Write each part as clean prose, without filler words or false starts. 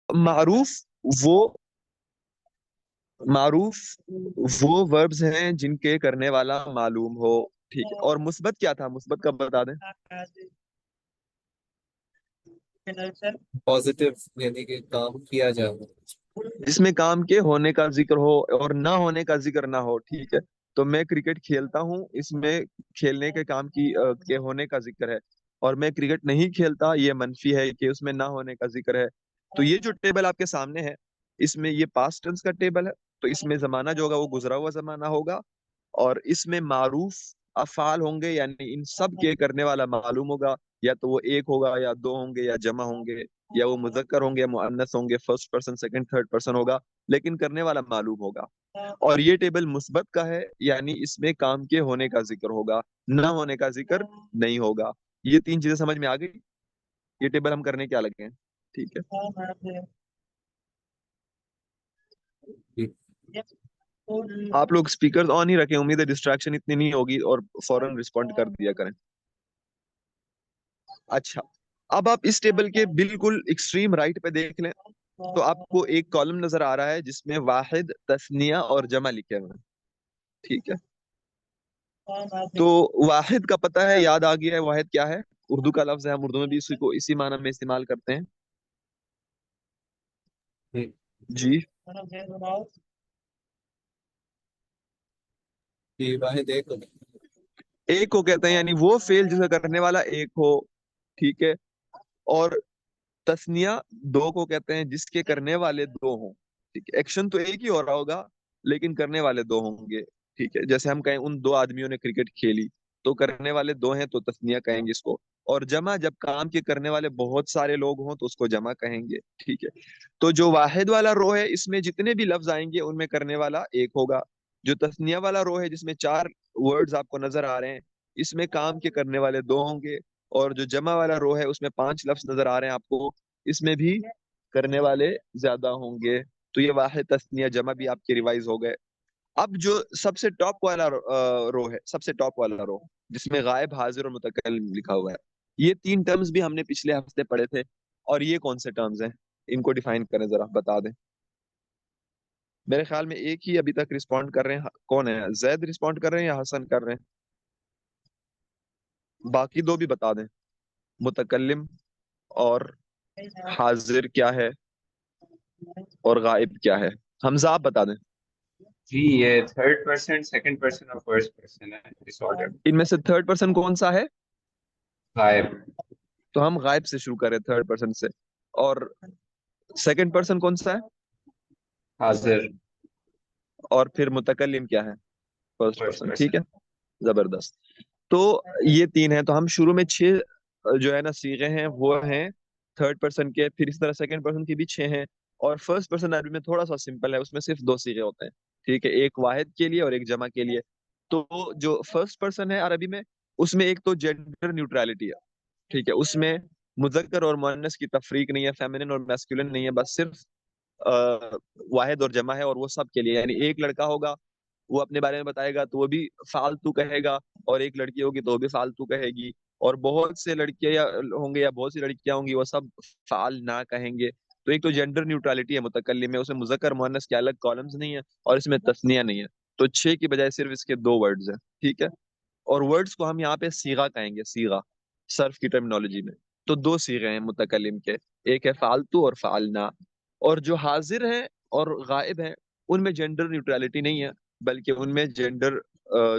معروف وہ معروف وہ وربز ہیں جن کے کرنے والا معلوم ہو. ٹھیک ہے. اور مثبت کیا تھا؟ مثبت کا بتا دیں. پازیٹیو یعنی کہ کام کیا جائے. جس میں کام کے ہونے کا ذکر ہو اور نہ ہونے کا ذکر نہ ہو. ٹھیک ہے. تو میں کرکٹ کھیلتا ہوں، اس میں کھیلنے کے کام کی کے ہونے کا ذکر ہے. اور میں کرکٹ نہیں کھیلتا، یہ منفی ہے کہ اس میں نہ ہونے کا ذکر ہے. تو یہ جو ٹیبل آپ کے سامنے ہے، اس میں یہ پاسٹ ٹینس کا ٹیبل ہے. تو اس میں زمانہ جو ہوگا وہ گزرا ہوا زمانہ ہوگا. اور اس میں معروف افعال ہوں گے، یعنی ان سب کے کرنے والا معلوم ہوگا. یا تو وہ ایک ہوگا، یا دو ہوں گے، یا جمع ہوں گے، یا وہ مذکر ہوں گے یا مؤنث ہوں گے، first person second third person ہوگا، لیکن کرنے والا معلوم ہوگا. اور یہ ٹیبل مثبت کا ہے، یعنی اس میں کام کے ہونے کا ذکر ہوگا، نہ ہونے کا ذکر نہیں ہوگا. یہ تین چیزیں سمجھ میں آ گئی. یہ ٹیبل ہم کرنے کیا لگے ہیں. ٹھیک ہے. آپ لوگ اسپیکر آن ہی رکھیں، امید ہے ڈسٹریکشن اتنی نہیں ہوگی، اور فوراً رسپونڈ کر دیا کریں. اچھا، اب آپ اس ٹیبل کے بالکل ایکسٹریم رائٹ پہ دیکھ لیں تو آپ کو ایک کالم نظر آ رہا ہے جس میں واحد، تثنیہ اور جمع لکھے ہوئے ہیں. ٹھیک ہے. تو واحد کا پتہ ہے، یاد آ گیا ہے واحد کیا ہے. اردو کا لفظ ہے، ہم اردو میں بھی اسی کو اسی معنی میں استعمال کرتے ہیں. جی. واحد ایک ایک کو کہتے ہیں، یعنی وہ فعل جسے کرنے والا ایک ہو. ٹھیک ہے. اور تسنیہ دو کو کہتے ہیں جس کے کرنے والے دو ہوں. ٹھیک ہے. ایکشن تو ایک ہی ہو رہا ہوگا لیکن کرنے والے دو ہوں گے. ٹھیک ہے. جیسے ہم کہیں ان دو آدمیوں نے کرکٹ کھیلی، تو کرنے والے دو ہیں تو تسنیہ کہیں گے اس کو. اور جمع جب کام کے کرنے والے بہت سارے لوگ ہوں تو اس کو جمع کہیں گے. ٹھیک ہے. تو جو واحد والا رو ہے، اس میں جتنے بھی لفظ آئیں گے ان میں کرنے والا ایک ہوگا. جو تسنیہ والا رو ہے، جس میں چار ورڈز آپ کو نظر آ رہے ہیں، اس میں کام کے کرنے والے دو ہوں گے. اور جو جمع والا رو ہے، اس میں پانچ لفظ نظر آ رہے ہیں آپ کو، اس میں بھی کرنے والے زیادہ ہوں گے. تو یہ واحد، تسنیہ، جمع بھی آپ کے ریوائز ہو گئے. اب جو سب سے ٹاپ والا رو ہے، سب سے ٹاپ والا رو جس میں غائب، حاضر اور متکلم لکھا ہوا ہے، یہ تین ٹرمز بھی ہم نے پچھلے ہفتے پڑھے تھے. اور یہ کون سے ٹرمز ہیں؟ ان کو ڈیفائن کریں، ذرا بتا دیں. میرے خیال میں ایک ہی ابھی تک رسپونڈ کر رہے ہیں. کون ہے؟ زید رسپونڈ کر رہے ہیں یا حسن کر رہے ہیں؟ باقی دو بھی بتا دیں. متکلم اور حاضر کیا ہے، اور غائب کیا ہے. حمزہ آپ بتا دیں. جی، یہ تھرڈ پرسن، سیکنڈ پرسن اور فرسٹ پرسن ہے ڈس آرڈر. ان میں سے تھرڈ پرسن کون سا ہے؟ غائب. تو ہم غائب سے شروع کریں، تھرڈ پرسن سے. اور سیکنڈ پرسن کون سا ہے؟ حاضر. اور پھر متکلم کیا ہے؟ First first person. ٹھیک پرسن. ہے. زبردست. تو یہ تین ہیں. تو ہم شروع میں چھ جو ہے نا صیغے ہیں وہ ہیں تھرڈ پرسن کے. پھر اس طرح سیکنڈ پرسن کی بھی چھ ہیں. اور فرسٹ پرسن عربی میں تھوڑا سا سمپل ہے، اس میں صرف دو صیغے ہوتے ہیں. ٹھیک ہے. ایک واحد کے لیے اور ایک جمع کے لیے. تو جو فرسٹ پرسن ہے عربی میں، اس میں ایک تو جینڈر نیوٹرالٹی ہے. ٹھیک ہے. اس میں مذکر اور مؤنث کی تفریق نہیں ہے، فیمنن اور میسکولن نہیں ہے، بس صرف واحد اور جمع ہے. اور وہ سب کے لیے، یعنی ایک لڑکا ہوگا وہ اپنے بارے میں بتائے گا تو وہ بھی فالتو کہے گا، اور ایک لڑکی ہوگی تو وہ بھی فالتو کہے گی. اور بہت سے لڑکیاں ہوں گے یا بہت سی لڑکیاں ہوں گی، وہ سب فعال نہ کہیں گے. تو ایک تو جینڈر نیوٹرالٹی ہے متکلم میں، اس میں مذکر مؤنث کے الگ کالمز نہیں ہے، اور اس میں تثنیہ نہیں ہے. تو چھ کی بجائے صرف اس کے دو ورڈز ہیں. ٹھیک ہے. اور ورڈز کو ہم یہاں پہ صیغہ کہیں گے، صیغہ صرف کی ٹرمینالوجی میں. تو دو صیغے ہیں متکلم کے، ایک ہے فالتو اور فعلنا. اور جو حاضر ہیں اور غائب ہیں، ان میں جینڈر نیوٹرالٹی نہیں ہے، بلکہ ان میں جینڈر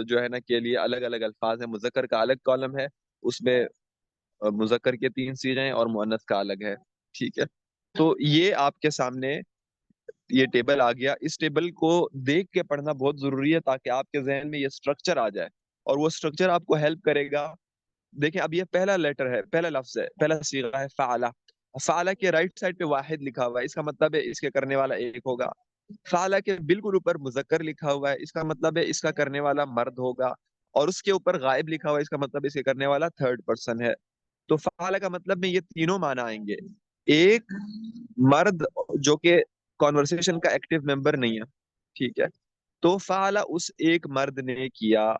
جو ہے نا کے لیے الگ الگ الفاظ ہیں. مذکر کا الگ کالم ہے، اس میں مذکر کے تین صیغے ہیں، اور مؤنث کا الگ ہے. ٹھیک ہے. تو یہ آپ کے سامنے یہ ٹیبل آ گیا. اس ٹیبل کو دیکھ کے پڑھنا بہت ضروری ہے تاکہ آپ کے ذہن میں یہ سٹرکچر آ جائے، اور وہ سٹرکچر آپ کو ہیلپ کرے گا. دیکھیں، اب یہ پہلا لیٹر ہے، پہلا لفظ ہے، پہلا صیغہ ہے فعلہ. فعلہ کے رائٹ سائڈ پہ واحد لکھا ہوا ہے، اس کا مطلب ہے اس کے کرنے والا ایک ہوگا. فعلہ کے بالکل اوپر مذکر لکھا ہوا ہے، اس کا مطلب ہے اس کا کرنے والا مرد ہوگا. اور اس کے اوپر غائب لکھا ہوا ہے، اس کا مطلب اس کے کرنے والا تھرڈ پرسن ہے. تو فعلہ کا مطلب میں یہ تینوں معنی آئیں گے. ایک مرد جو کہ کانورسیشن کا ایکٹیو ممبر نہیں ہے. ٹھیک ہے. تو فعلہ اس ایک مرد نے کیا.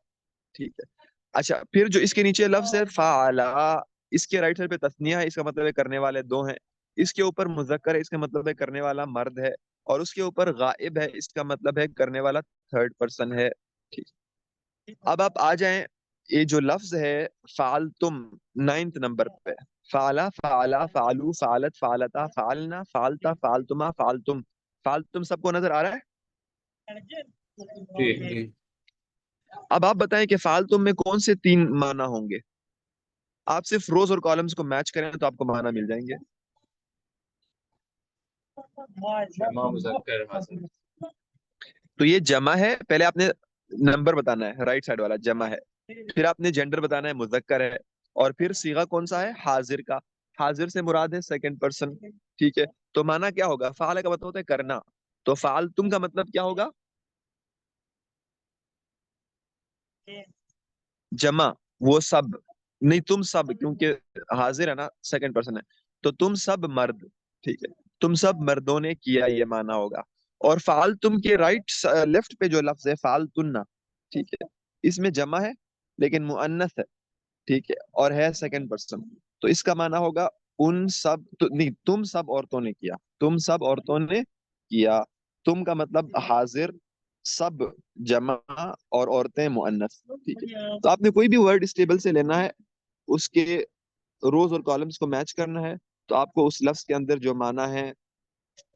ٹھیک ہے. اچھا، پھر جو اس کے نیچے لفظ ہے فعلہ، اس کے رائٹ سائڈ پہ تثنیہ ہے، اس کا مطلب ہے کرنے والے دو ہیں. اس کے اوپر مذکر ہے، اس کا مطلب ہے کرنے والا مرد ہے، اور اس کے اوپر غائب ہے، اس کا مطلب ہے کرنے والا تھرڈ پرسن ہے. ٹھیک. اب آپ آ جائیں، یہ جو لفظ ہے فعلتم، 9 نمبر پہ. فعلا، فعلا، فعلو، فعلت، فعلتا، فعلنا، فعلتا، فعلتما، فعلتم. فعلتم سب کو نظر آ رہا جی ہے؟ اب آپ بتائیں کہ فعلتم میں کون سے 3 معنی ہوں گے؟ آپ صرف روز اور کالمز کو میچ کریں تو آپ کو معنی مل جائیں گے. جمع مذکر حاضر. تو یہ جمع ہے، پہلے آپ نے نمبر بتانا ہے، رائٹ سائڈ والا جمع ہے. پھر آپ نے جینڈر بتانا ہے، مذکر ہے. اور پھر صیغہ کون سا ہے؟ حاضر کا. حاضر سے مراد ہے سیکنڈ پرسن. ٹھیک ہے. تو معنی کیا ہوگا؟ فعل کا مطلب ہوتا ہے کرنا، تو فعلتم کا مطلب کیا ہوگا؟ جمع. وہ سب نہیں، تم سب، کیونکہ حاضر ہے نا، سیکنڈ پرسن ہے. تو تم سب مرد. ٹھیک ہے. تم سب مردوں نے کیا، یہ معنی ہوگا. اور فعال تم کے رائٹ لیفٹ پہ جو لفظ ہے فعال تننا، ٹھیک ہے، اس میں جمع ہے لیکن مؤنث ہے. ٹھیک ہے. اور ہے سیکنڈ پرسن. تو اس کا معنی ہوگا ان سب نہیں، تم سب عورتوں نے کیا، تم سب عورتوں نے کیا. تم کا مطلب حاضر، سب جمع، اور عورتیں مؤنث. ٹھیک ہے. تو آپ نے کوئی بھی ورڈ اس ٹیبل سے لینا ہے، اس کے روز اور کالمز کو میچ کرنا ہے، تو آپ کو اس لفظ کے اندر جو معنی ہے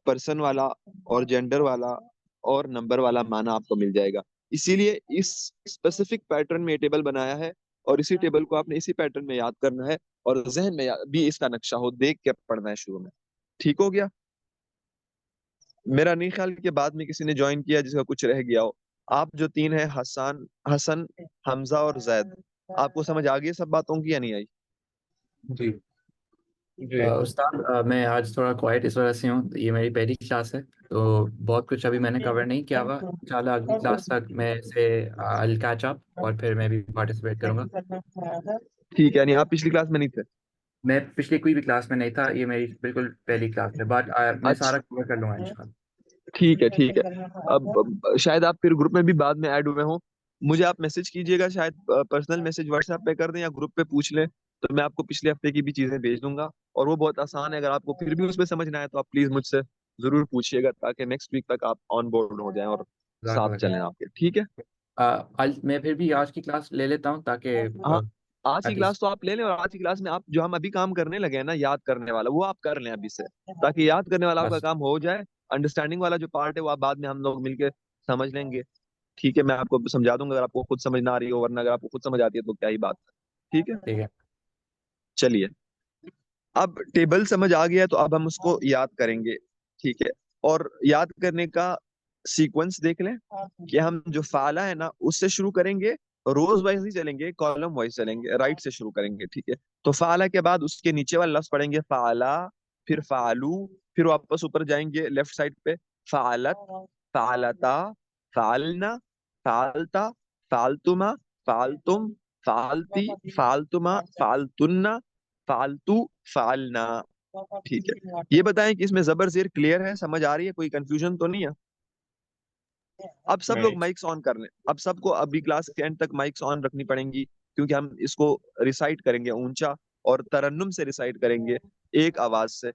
پرسن والا اور جینڈر والا اور نمبر والا معنی آپ کو مل جائے گا. اسی لیے اس اسپیسیفک پیٹرن میں یہ ٹیبل بنایا ہے، اور اسی ٹیبل کو آپ نے اسی پیٹرن میں یاد کرنا ہے، اور ذہن میں بھی اس کا نقشہ ہو، دیکھ کے پڑھنا ہے شروع میں. ٹھیک ہو گیا؟ میرا نہیں خیال کہ بعد میں کسی نے جوائن کیا جس کا کچھ رہ گیا ہو. آپ جو 3 ہیں، حسن، حمزہ اور زید، آپ کو سمجھ آ گئی سب باتوں کی یا نہیں آئی؟ جی جی. استاد میں آج تھوڑا کوائٹ اس وجہ سے ہوں، یہ میری پہلی کلاس ہے تو بہت کچھ ابھی میں نے کور نہیں کیا ہوا. انشاءاللہ اگلی کلاس تک میں اسے I'll catch up اور پھر میں بھی پارٹیسپیٹ کروں گا. ٹھیک ہے. یعنی آپ پچھلی کلاس میں نہیں تھے؟ میں پچھلی کوئی بھی کلاس میں نہیں تھا، یہ میری بالکل پہلی کلاس ہے، بٹ میں اچھا، سارا کور کر لوں گا انشاءاللہ. ٹھیک ہے ٹھیک ہے. اب شاید آپ پھر گروپ میں بھی بعد میں ایڈ ہوئے ہوں، مجھے آپ میسج کیجیے گا، شاید پرسنل میسج واٹس ایپ پہ کر دیں یا گروپ پہ پوچھ لیں، تو میں آپ کو پچھلے ہفتے کی بھی چیزیں بھیج دوں گا. اور وہ بہت آسان ہے، اگر آپ کو پھر بھی اس میں سمجھ نہ آئے تو آپ پلیز مجھ سے ضرور پوچھیے گا، تاکہ نیکسٹ ویک تک آپ آن بورڈ ہو جائیں اور جزاک ساتھ اللہ چلیں آپ کے. ٹھیک ہے. میں پھر بھی آج کی کلاس لے لیتا ہوں تاکہ ہاں، آج کی ایٹ کلاس لیسٹ. تو آپ لے لیں، اور آج کی کلاس میں آپ جو ہم ابھی کام کرنے لگے ہیں نا، یاد کرنے والا، وہ آپ کر لیں ابھی سے، تاکہ یاد کرنے والا آپ کا بس کام ہو جائے. انڈرسٹینڈنگ والا جو پارٹ ہے وہ آپ بعد میں ہم لوگ مل کے سمجھ لیں گے. ٹھیک ہے. میں آپ کو سمجھا دوں گا اگر آپ کو خود سمجھ نہ آ رہی ہو، ورنہ اگر آپ کو خود سمجھ آتی ہے تو کیا ہی بات ہے. ٹھیک ہے. ٹھیک ہے. چلیے، اب ٹیبل سمجھ آ گیا تو اب ہم اس کو یاد کریں گے. ٹھیک ہے. اور یاد کرنے کا سیکوینس دیکھ لیں کہ ہم جو فعلہ ہے نا اس سے شروع کریں گے، روز وائز نہیں چلیں گے، کالم وائز چلیں گے، رائٹ سے شروع کریں گے. ٹھیک ہے. تو فعلہ کے بعد اس کے نیچے والا لفظ پڑھیں گے فعلہ، پھر فعلو، پھر واپس اوپر جائیں گے لیفٹ سائڈ پہ، فعلت، فعلتا، فعلنا، فعلتا، فعلتما، فعلتم، فعلتی، فعلتما، فعلتن، فعلتو، فعلنا. ٹھیک ہے. یہ بتائیں کہ اس میں زبر زیر کلیئر ہے، سمجھ آ رہی ہے، کوئی کنفیوژن تو نہیں ہے؟ اب سب لوگ نہیں. مائکس آن کر لیں. اب سب کو ابھی کلاس کے اینڈ تک مائکس آن رکھنی پڑیں گی، کیونکہ ہم اس کو ریسائٹ کریں گے اونچا اور ترنم سے ریسائٹ کریں گے، ایک آواز سے.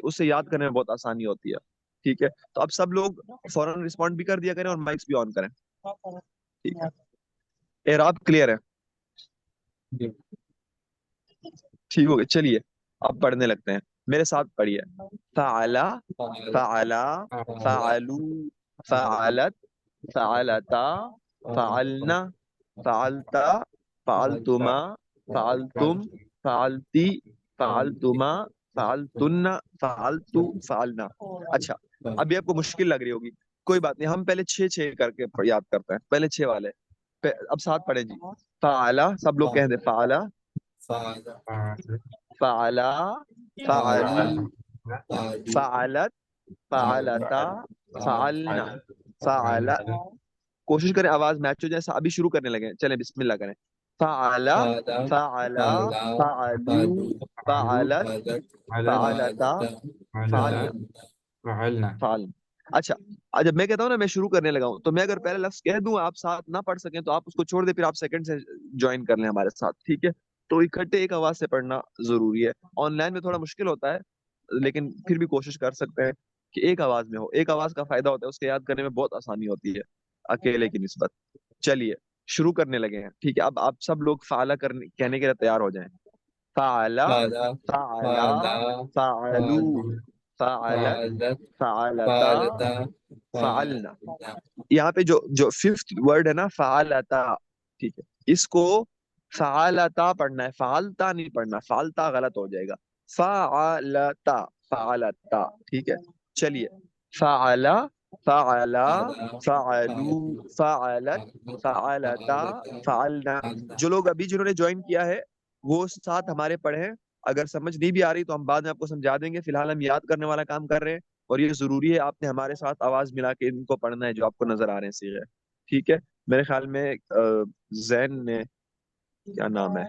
اسے یاد کرنے میں بہت آسانی ہوتی ہے. ٹھیک ہے. تو اب سب لوگ فوراً رسپونڈ بھی کر دیا کریں اور مائکس بھی آن کریں. ٹھیک ہے. اعراب کلیئر ہے؟ جی. ٹھیک ہو گیا. چلیے اب پڑھنے لگتے ہیں، میرے ساتھ پڑھیے. فعلا، فعلا، فعلو، فعلت، فعلتا، فعلنا، فعلتا، فعلتما، فعلتم، فعلتی، فعلتما، فعلتن، فعلتو، فعلنا. اچھا، ابھی آپ کو مشکل لگ رہی ہوگی، کوئی بات نہیں، ہم پہلے 6 کر کے یاد کرتے ہیں، پہلے 6 والے. اب ساتھ پڑھیں جی. فعلا، سب لوگ کہہ دیں فعلا، فعلا، فعلو، فعلت، فعلتا، فعلنا، فعل. کوشش کریں آواز میچ ہو جائے، ابھی شروع کرنے لگے، چلیں بسم اللہ کریں. فعلا، فعلا، فعلو، فعلت، فعلتا، فعلنا، فعلنا. اچھا، جب میں کہتا ہوں نا میں شروع کرنے لگا ہوں، تو میں اگر پہلا لفظ کہہ دوں آپ ساتھ نہ پڑھ سکیں تو آپ اس کو چھوڑ دیں، پھر آپ سیکنڈ سے جوائن کر لیں ہمارے ساتھ. ٹھیک ہے. تو اکٹھے ایک آواز سے پڑھنا ضروری ہے. آن لائن میں تھوڑا مشکل ہوتا ہے، لیکن پھر بھی کوشش کر سکتے ہیں کہ ایک آواز میں ہو. ایک آواز کا فائدہ ہوتا ہے اس کے یاد کرنے میں بہت آسانی ہوتی ہے اکیلے کی نسبت. چلیے شروع کرنے لگے ہیں. ٹھیک ہے, اب آپ سب لوگ فعلا کرنے کہنے کے لیے تیار ہو جائیں. فعلا, فعلا فعلا, فعلا فعلو, فعلو فعلت, فعلت فعلتا, فعلتا فعلنا. فعلنا. یہاں پہ جو ففتھ ورڈ ہے نا فعلتا, ٹھیک ہے, اس کو فعلتا پڑھنا ہے, فعلتا نہیں پڑھنا. فعلتا غلط ہو جائے گا. فعلتا, فعلتا. ٹھیک ہے, چلیے. فعلا, فعلا, فعلا فعلو, فعلو فعلت, فعلتا, فعلتا فعلنا. فعلنا. جو لوگ ابھی جنہوں نے جوائن کیا ہے وہ ساتھ ہمارے پڑھیں. اگر سمجھ نہیں بھی آ رہی تو ہم بعد میں آپ کو سمجھا دیں گے. فی الحال ہم یاد کرنے والا کام کر رہے ہیں اور یہ ضروری ہے, آپ نے ہمارے ساتھ آواز ملا کے ان کو پڑھنا ہے جو آپ کو نظر آ رہے ہیں صیغے. ٹھیک ہے, میرے خیال میں زین نے, کیا نام ہے,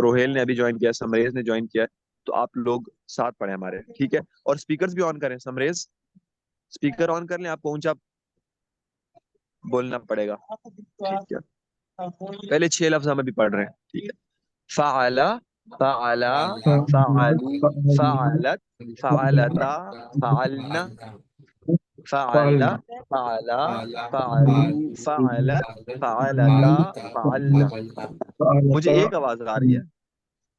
روہیل نے ابھی جوائن کیا ہے, سمریز نے جوائن کیا ہے, تو آپ لوگ ساتھ پڑھیں ہمارے. ٹھیک ہے, اور سپیکرز بھی آن کریں. سمریز سپیکر آن کر لیں, آپ کو اونچا بولنا پڑے گا. ٹھیک ہے, پہلے 6 لفظ ہم ابھی پڑھ رہے ہیں. ٹھیک ہے, فعلا, فعلا, فعلو, فعلت, فعلتا, فعلنا, فعلا, فعلا, فعلو, فعلت, فعلتا, فعلنا. مجھے ایک آواز آ رہی ہے,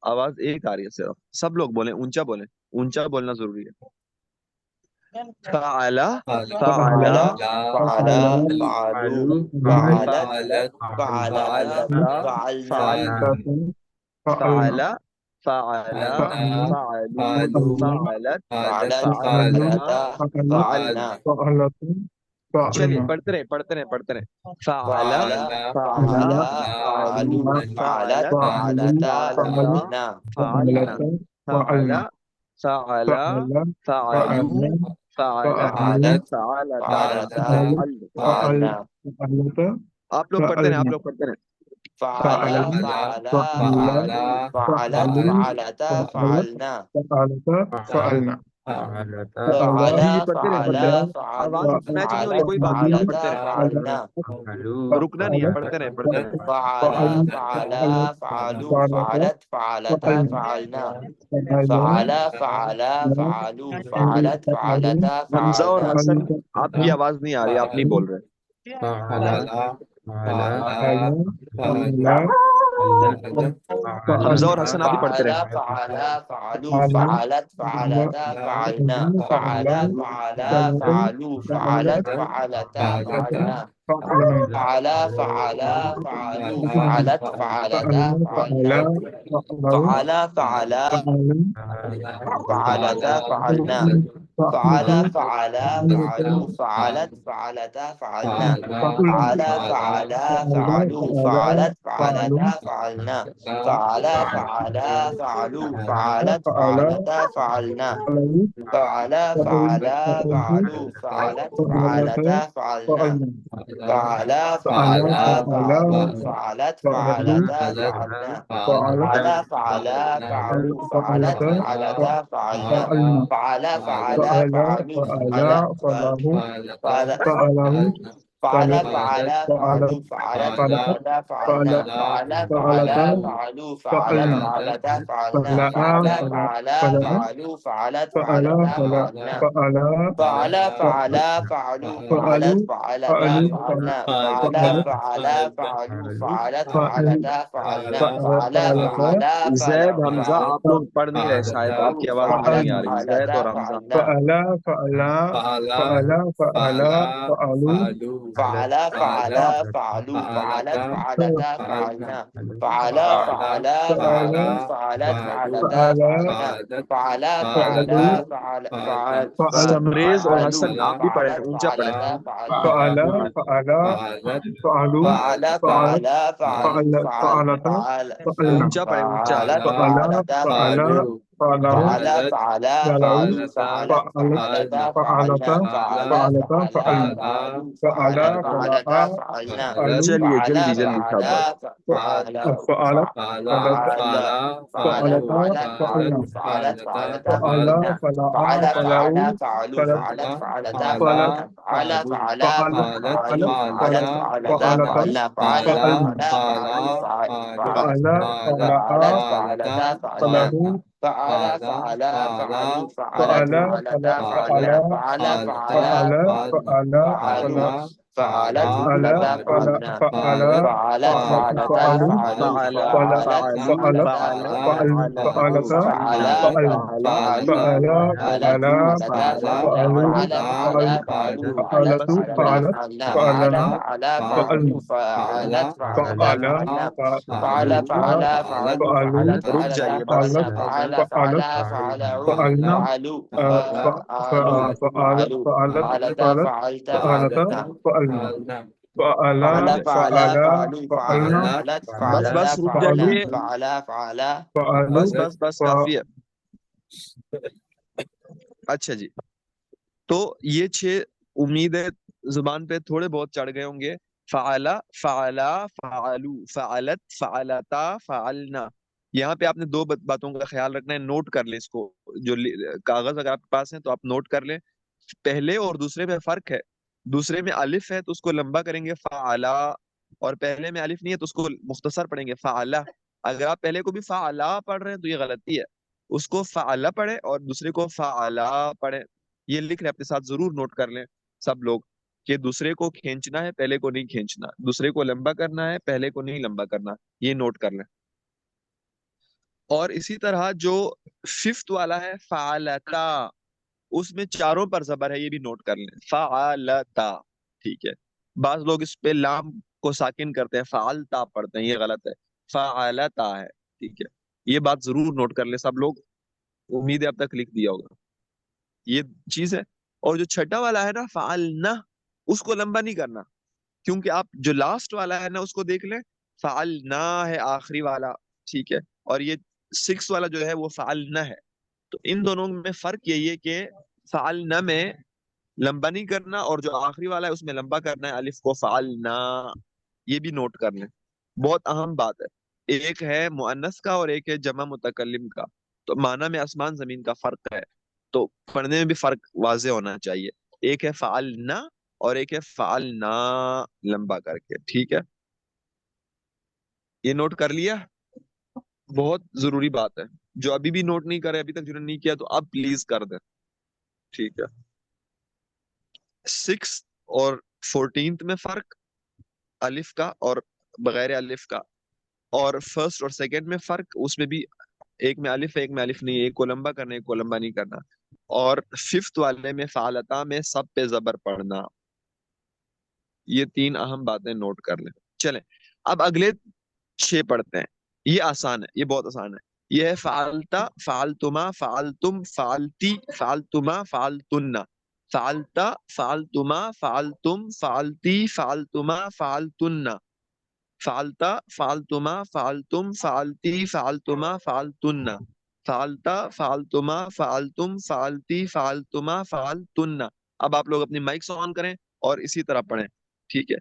آواز ایک آ رہی ہے صرف. سب لوگ بولیں, اونچا بولیں, اونچا بولنا ضروری ہے. فعلا, فعلا, فعلا فعلوا فعلت, فعلت فعلتا فعلتا, فعلنا فعلنا. فعلا, فعلا, فعلو, فعلت, فعلت فعلنا, فعلتا فعلنا. فعلنا چلیے پڑھتے رہے, پڑھتے رہے, پڑھتے رہے. فعلا, فعلا فعلا, فعلا فعلو, فعلوا فعلت فعلت, فعلتا فعلتا, فعلنا فعلنا. فعلا, فعلا, فعلو, فعلت, فعلت فعلتا, فعلتا فعلنا. فعلنا آپ لوگ پڑھتے رہے, آپ لوگ پڑھتے رہے. فعلا فعلا فعلوا فعلت فعلتا فعلنا جی جی فعلا پڑھتے رہے, پڑھتے رہے. فعلا آواز فعلوا میچ نہیں ہو رہی, فعلت کوئی بات نہیں, آپ پڑھتے فعلتا رہے, فعلنا رکنا نہیں ہے, پڑھتے رہے, پڑھتے رہے. فعلا فعلا فعلوا فعلت فعلتا فعلنا فعلا فعلا فعلوا فعلت فعلتا حمزہ اور فعلنا حسن, آپ کی آواز نہیں آ رہی, آپ نہیں بول رہے. فعلا فعلا فعلا حمزہ اور حسن آپ بھی پڑھتے فعلا رہے. فعلا فعلوا فعلت فعلتا فعلنا فعلا فعلا فعلوا فعلت فعلتا فعلنا فعلا فعلا فعلوا فعلت فعلتا فعلنا فعلا فعلا فعلتا فعلنا فعلا فعلا فعلوا فعلت فعلتا فعلنا فعلا فعلا فعلوا فعلت فعلتا فعلنا فعلا فعلا فعلوا فعلت فعلتا فعلنا فعلا فعلا فعلوا فعلت فعلتا فعلنا فعلا فعلا فعلوا فعلت فعلتا فعلنا فعلا فعلا فعلوا فعلت فعلتا فعلنا فعلا فعلا فعلوا فعلا فعلا فعلا فعلا فعلوا فعلت فعلتا فعلنا فعلا فعلا فعلوا فعلت فعلتا فعلنا فعلا فعلا فعلوا فعلت فعلتا فعلنا فعلا فعلا فعلوا فعلت فعلتا فعلنا فعلا فعلا فعلوا فعلت فعلتا فعلنا فعلا فعلا زید, فعلوا حمزہ, فعلوا آپ لوگ پڑھ نہیں رہے شاید, آپ کی آواز مجھے نہیں فعلت آ رہی. زید فعلتا اور حمزہ. فعلنا فعلا فعلا فعلوا فعلا فعلت فعلا فعلوا فعلت فعلتا فعلتا فعلنا فعلنا فعلا فعلا فعلا فعلوا فعلا فعلت فعلوا فعلتا فعلنا فعلت فعلا فعلتا فعلا فعل فعل فعلت سمریز اور حسن فعلوا آپ بھی پڑھیں, فعلت اونچا پڑھیں. فعلتا فعلا فعلنا فعلا فعلت فعل فعلا فعلوا فعل فعل اونچا پڑھیں, اونچا. فعلت فعلا فعلتا فعلنا فعلوا فعل فعلت فعلا فعلوا فعلتا فعلت فعلنا فعلتا فعلنا فعلا فعل فعلا فعلا فعلوا فعلت فعلتا فعلتا فعلنا فعلت چلیے فعل جلدی جلدی شاباش. فعلا فعل فعلا فعلا فعل فعلا فعل فعلوا فعلت فعلت فعلوا فعلت فعلتا فعلتا فعلنا فعلنا فعل فعلا فعلوا فعلت فعلا فعلتا فعلا فعلنا فعل فعلوا فعلا فعلت فعلوا فعلت فعلتا فعلتا فعلنا فعلنا فعل فعلا فعلا فعلوا فعلا فعل فعلوا فعلت فعلت فعلت فعلتا فعلتا فعلنا فعلنا فعل فعل فعلوا فعلت فعل فعلتا فعل فعل فعل فعل فعل فعلوا فعلت فعل فعلنا فعل فعلت فعلتا فعلوا فعلوا فعل فعلت فعلوا فعلتا فعلت فعلا فعل فعلوا فعلت فعلتا فعل فعل فعلوا فعلت فعلت فعلنا فعلنا فعل فعلنا فعل فعلنا فعلوا فعلت فعلتا فعل فعلنا فعل فعلنا فعل فعلوا فعلوا فعلت رک فعلتا جائیے بس. فعلت فعلنا فعل فعلت فعل فعلوا فعلنا فعلوا فعلت فعلوا فعلتا فعلت فعلت فعلت فعلنا فعلنا فعل فعل فعل فعل فعلوا فعلنا فعلت بس فعلنا بس رک فعلا جائیے. فعل فعل فعلوا بس بس بس کافی ہے. اچھا جی, تو یہ 6 امید ہے زبان پہ تھوڑے بہت چڑھ گئے ہوں گے. فعلا فعلا فعلو فعلت فعلتا فعلنا. یہاں پہ آپ نے 2 باتوں کا خیال رکھنا ہے, نوٹ کر لیں اس کو. جو کاغذ اگر آپ کے پاس ہیں تو آپ نوٹ کر لیں. پہلے اور دوسرے میں فرق ہے. دوسرے میں الف ہے تو اس کو لمبا کریں گے فعلا, اور پہلے میں الف نہیں ہے تو اس کو مختصر پڑھیں گے فعلا. اگر آپ پہلے کو بھی فعلا پڑھ رہے ہیں تو یہ غلطی ہے. اس کو فعلا پڑھے اور دوسرے کو فعلا پڑھے. یہ لکھ لیں اپنے ساتھ, ضرور نوٹ کر لیں سب لوگ, کہ دوسرے کو کھینچنا ہے پہلے کو نہیں کھینچنا, دوسرے کو لمبا کرنا ہے پہلے کو نہیں لمبا کرنا. یہ نوٹ کر لیں. اور اسی طرح جو 5th والا ہے فعلتا, اس میں چاروں پر زبر ہے, یہ بھی نوٹ کر لیں. فعلتا, ٹھیک ہے. بعض لوگ اس پہ لام کو ساکن کرتے ہیں, فعلتا پڑھتے ہیں, یہ غلط ہے, فعلتا ہے. ٹھیک ہے, یہ بات ضرور نوٹ کر لیں سب لوگ. امید ہے اب تک لکھ دیا ہوگا, یہ چیز ہے. اور جو چھٹا والا ہے نا فعلنا, اس کو لمبا نہیں کرنا, کیونکہ آپ جو لاسٹ والا ہے نا اس کو دیکھ لیں, فعلنا ہے آخری والا, ٹھیک ہے. اور یہ 6 والا جو ہے وہ فعلنا ہے. تو ان دونوں میں فرق یہی ہے کہ فعلنا میں لمبا نہیں کرنا, اور جو آخری والا ہے اس میں لمبا کرنا ہے الف کو, فعلنا. یہ بھی نوٹ کر لیں, بہت اہم بات ہے. ایک ہے مؤنث کا اور ایک ہے جمع متکلم کا, تو معنی میں آسمان زمین کا فرق ہے, تو پڑھنے میں بھی فرق واضح ہونا چاہیے. ایک ہے فعلنا اور ایک ہے فعلنا لمبا کر کے, ٹھیک ہے. یہ نوٹ کر لیا, بہت ضروری بات ہے. جو ابھی بھی نوٹ نہیں کرے, ابھی تک جنہوں نے نہیں کیا, تو اب پلیز کر دیں, ٹھیک ہے. 6 اور 14 میں فرق الف کا اور بغیر الف کا, اور فرسٹ اور سیکنڈ میں فرق, اس میں بھی ایک میں الف ہے ایک میں الف نہیں ہے, ایک کو لمبا کرنا ایک کو لمبا نہیں کرنا. اور 5th والے میں فعلتا میں سب پہ زبر پڑھنا. یہ 3 اہم باتیں نوٹ کر لیں. چلیں اب اگلے 6 پڑھتے ہیں. یہ آسان ہے, یہ بہت آسان ہے. یہ ہے فعلتا فعلتما فعلتم فعلتی فعلتما فعلتن. فعلتا فعلتما فعلتم فعلتی فعلتما فعلتن. فعلتا فعلتما فعلتم فعلتی فعلتما فعلتن. فعلتا فعلتما فعلتم فعلتی فعلتما فعلتن. اب آپ لوگ اپنی مائکس آن کریں اور اسی طرح پڑھیں, ٹھیک ہے.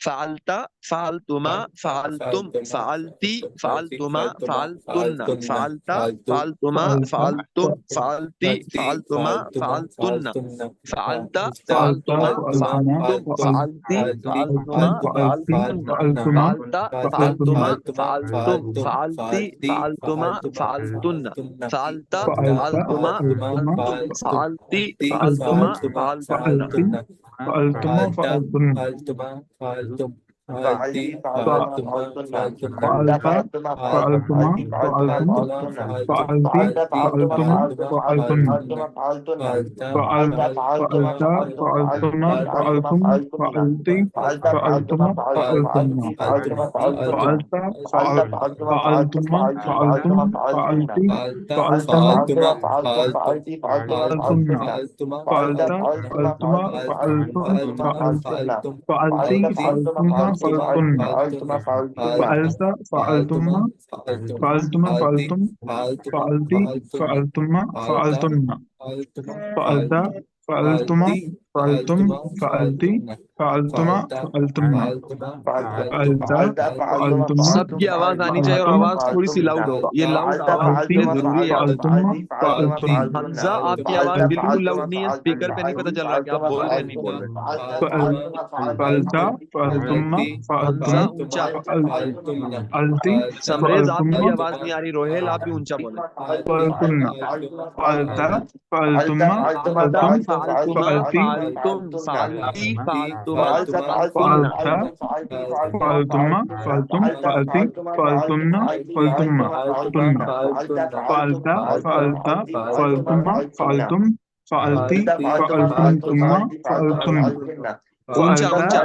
فعلتا فعلتما فعلتم فعلتی فعلتما فعلتن. فعلتا فعلتما فعلتم فعلتی فعلتما فعلتن. فعلتا فعلتما فعلتم فعلتی فعلتما فعلتن. فعلتا فعلتما فعلتم فعلتی فعلتما فعلتن. فعلتا فعلتما فعلتم فعلتی فعلتما فعلتن. فعلتی فعلتما فعلتن فعلتا فعلتا فعلتما فعلتم فعلتما فعلتی فعلتما فعلتم فعلتن. فعلتي فعلتا فعلتما فعلتم فعلتم فعلتم فعلتن فعلتما فعلتن. فعلتا فعلت فعلتما فعلتا فعلتم فعلتما فعلتي فعلتما فعلتم فعلتن. فعلتي فعلتا فعلتما فعلتما فعلتم فعلتن فعلتي فعلتما فعلتن. فعلت فعلتا فعلتما فعلتم فعلتما فعلتي فعلتم فعلتما فعلتن. فعلتي فعلتا فعلتما فعلتما فعلتم فعلتي فعلتما فعلتن فعلتن. فعلتا فعلت فعلتما فعلتما فعلتم فعلتي فعلتم فعلتما فعلت فعلتن. فعلتي فعلتا فعلتما فعلتما فعلتي فعلتي فعلتن فعلتما فعلتن. فعلت فعلتما فعلتما فعلتم فعلتي فعلتما فعلتن فعلت فعلتما فعلتم فعلتی فعلتما فعلتن فعلتا فعلتما سب کی آواز آنی چاہیے اور آواز تھوڑی سی لاؤڈ ہو. یہ لاؤڈ آواز اس لیے ضروری ہے. فعلتما فعلتن حمزہ آپ کی آواز بالکل لاؤڈ نہیں ہے, اسپیکر پہ نہیں پتا چل رہا کہ آپ بول رہے ہیں نہیں بول رہے. فعلتا فعلتما حمزہ فعلتم اونچا. فعلتی سمریز آپ کی بھی فعلتما آواز نہیں آ رہی. روہیل آپ بھی اونچا بولیں. فعلتن فعلتا فعلتما فعلتا فعلتم فعلتما فعلتی فعلتم فعلتی فعلتما فعلتن. فعلتا فعلتما فعلتم فعلتی فعلتن فعلتما تن فعلتا فعلتا فعلتما فعلتم فعلتی فعلتما فعلتن اونچا فعلتا اونچا.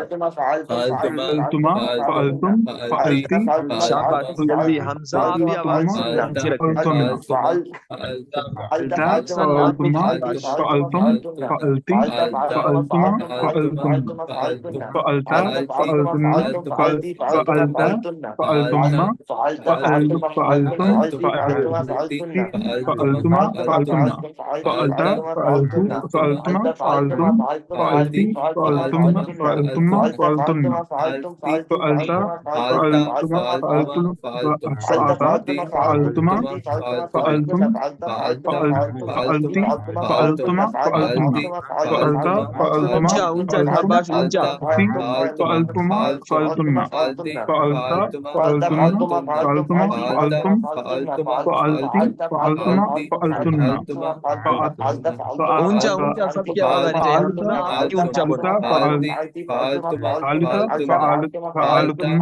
فعلتما فعلتم فعلتی شاباش, جلدی. حمزہ آپ بھی آواز فعلتما نیچے رکھیں. فعلتن فعلتا احسن, آپ بھی فعلتما شاباش. فعلتم فعلتی فعلتما فعلتن فعلتا فعلتن فعلتا فعلتما فعلتم فعلتی فعلتما فعلتن فعلتا فعلتو فعلتما فعلتم فعلتی فعلتم فعلتما فعلتن فعلتا فعلتما فعلتم فعلتا فعلتما فعلتم فعلتی فعلتما فعلتن فعلتا فعلتما اونچا اونچا فعلتم شاباش, اونچا. فعلتی فعلتما فعلتن فعلتا فعلتن فعلتما فعلتم فعلتی فعلتما فعلتن اونچا اونچا, سب کی آواز آنی چاہیے. حمزہ آپ بھی اونچا بولیں. فعلتا فعلتم فعلتم فعلتی فعلتم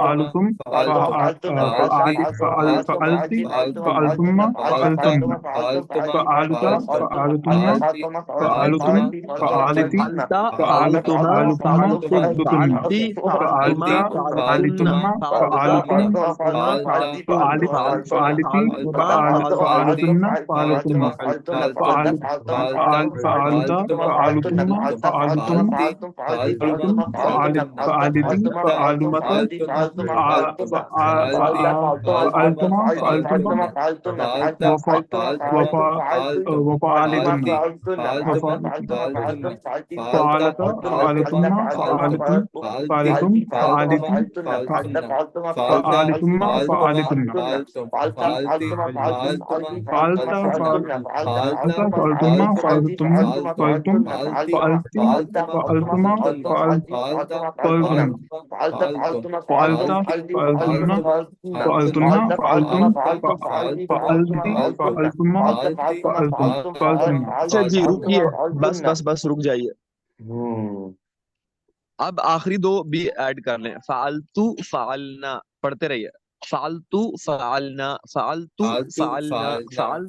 فعلتن فعلتا فعلتم فعلتم فعلتی فعلتا فعلتما فعلتم فعلتن فعلتن فعلتی فعلتما فعلتا فعلتن فعلتم فعلتا فعلتم فعلتما فعلتن فعلتا فعلتی فعلتما فعلتن فعلتن فعلتم فعل فعلتا فعلتم فعلتم فعلتم فعلتی فعلمتا فعلتما فعلتما وفعلتن فعلتا فعلتم فعلتم فعلتم فعلتي فعلتم فعلتن فعلتا فعلتا فعلتم فعلتم فعلتم فعلتي فعلتما فعلتن فعلتا فعلتن فعلتن فعلتم فعلتي فعلتما فعلتن اچھا جی, رکیے. بس بس بس رک جائیے. اب آخری دو بھی ایڈ کر لیں. فعلتو فعلنا, پڑھتے رہیے. فعلتو فعلنا فعلتو فعلنا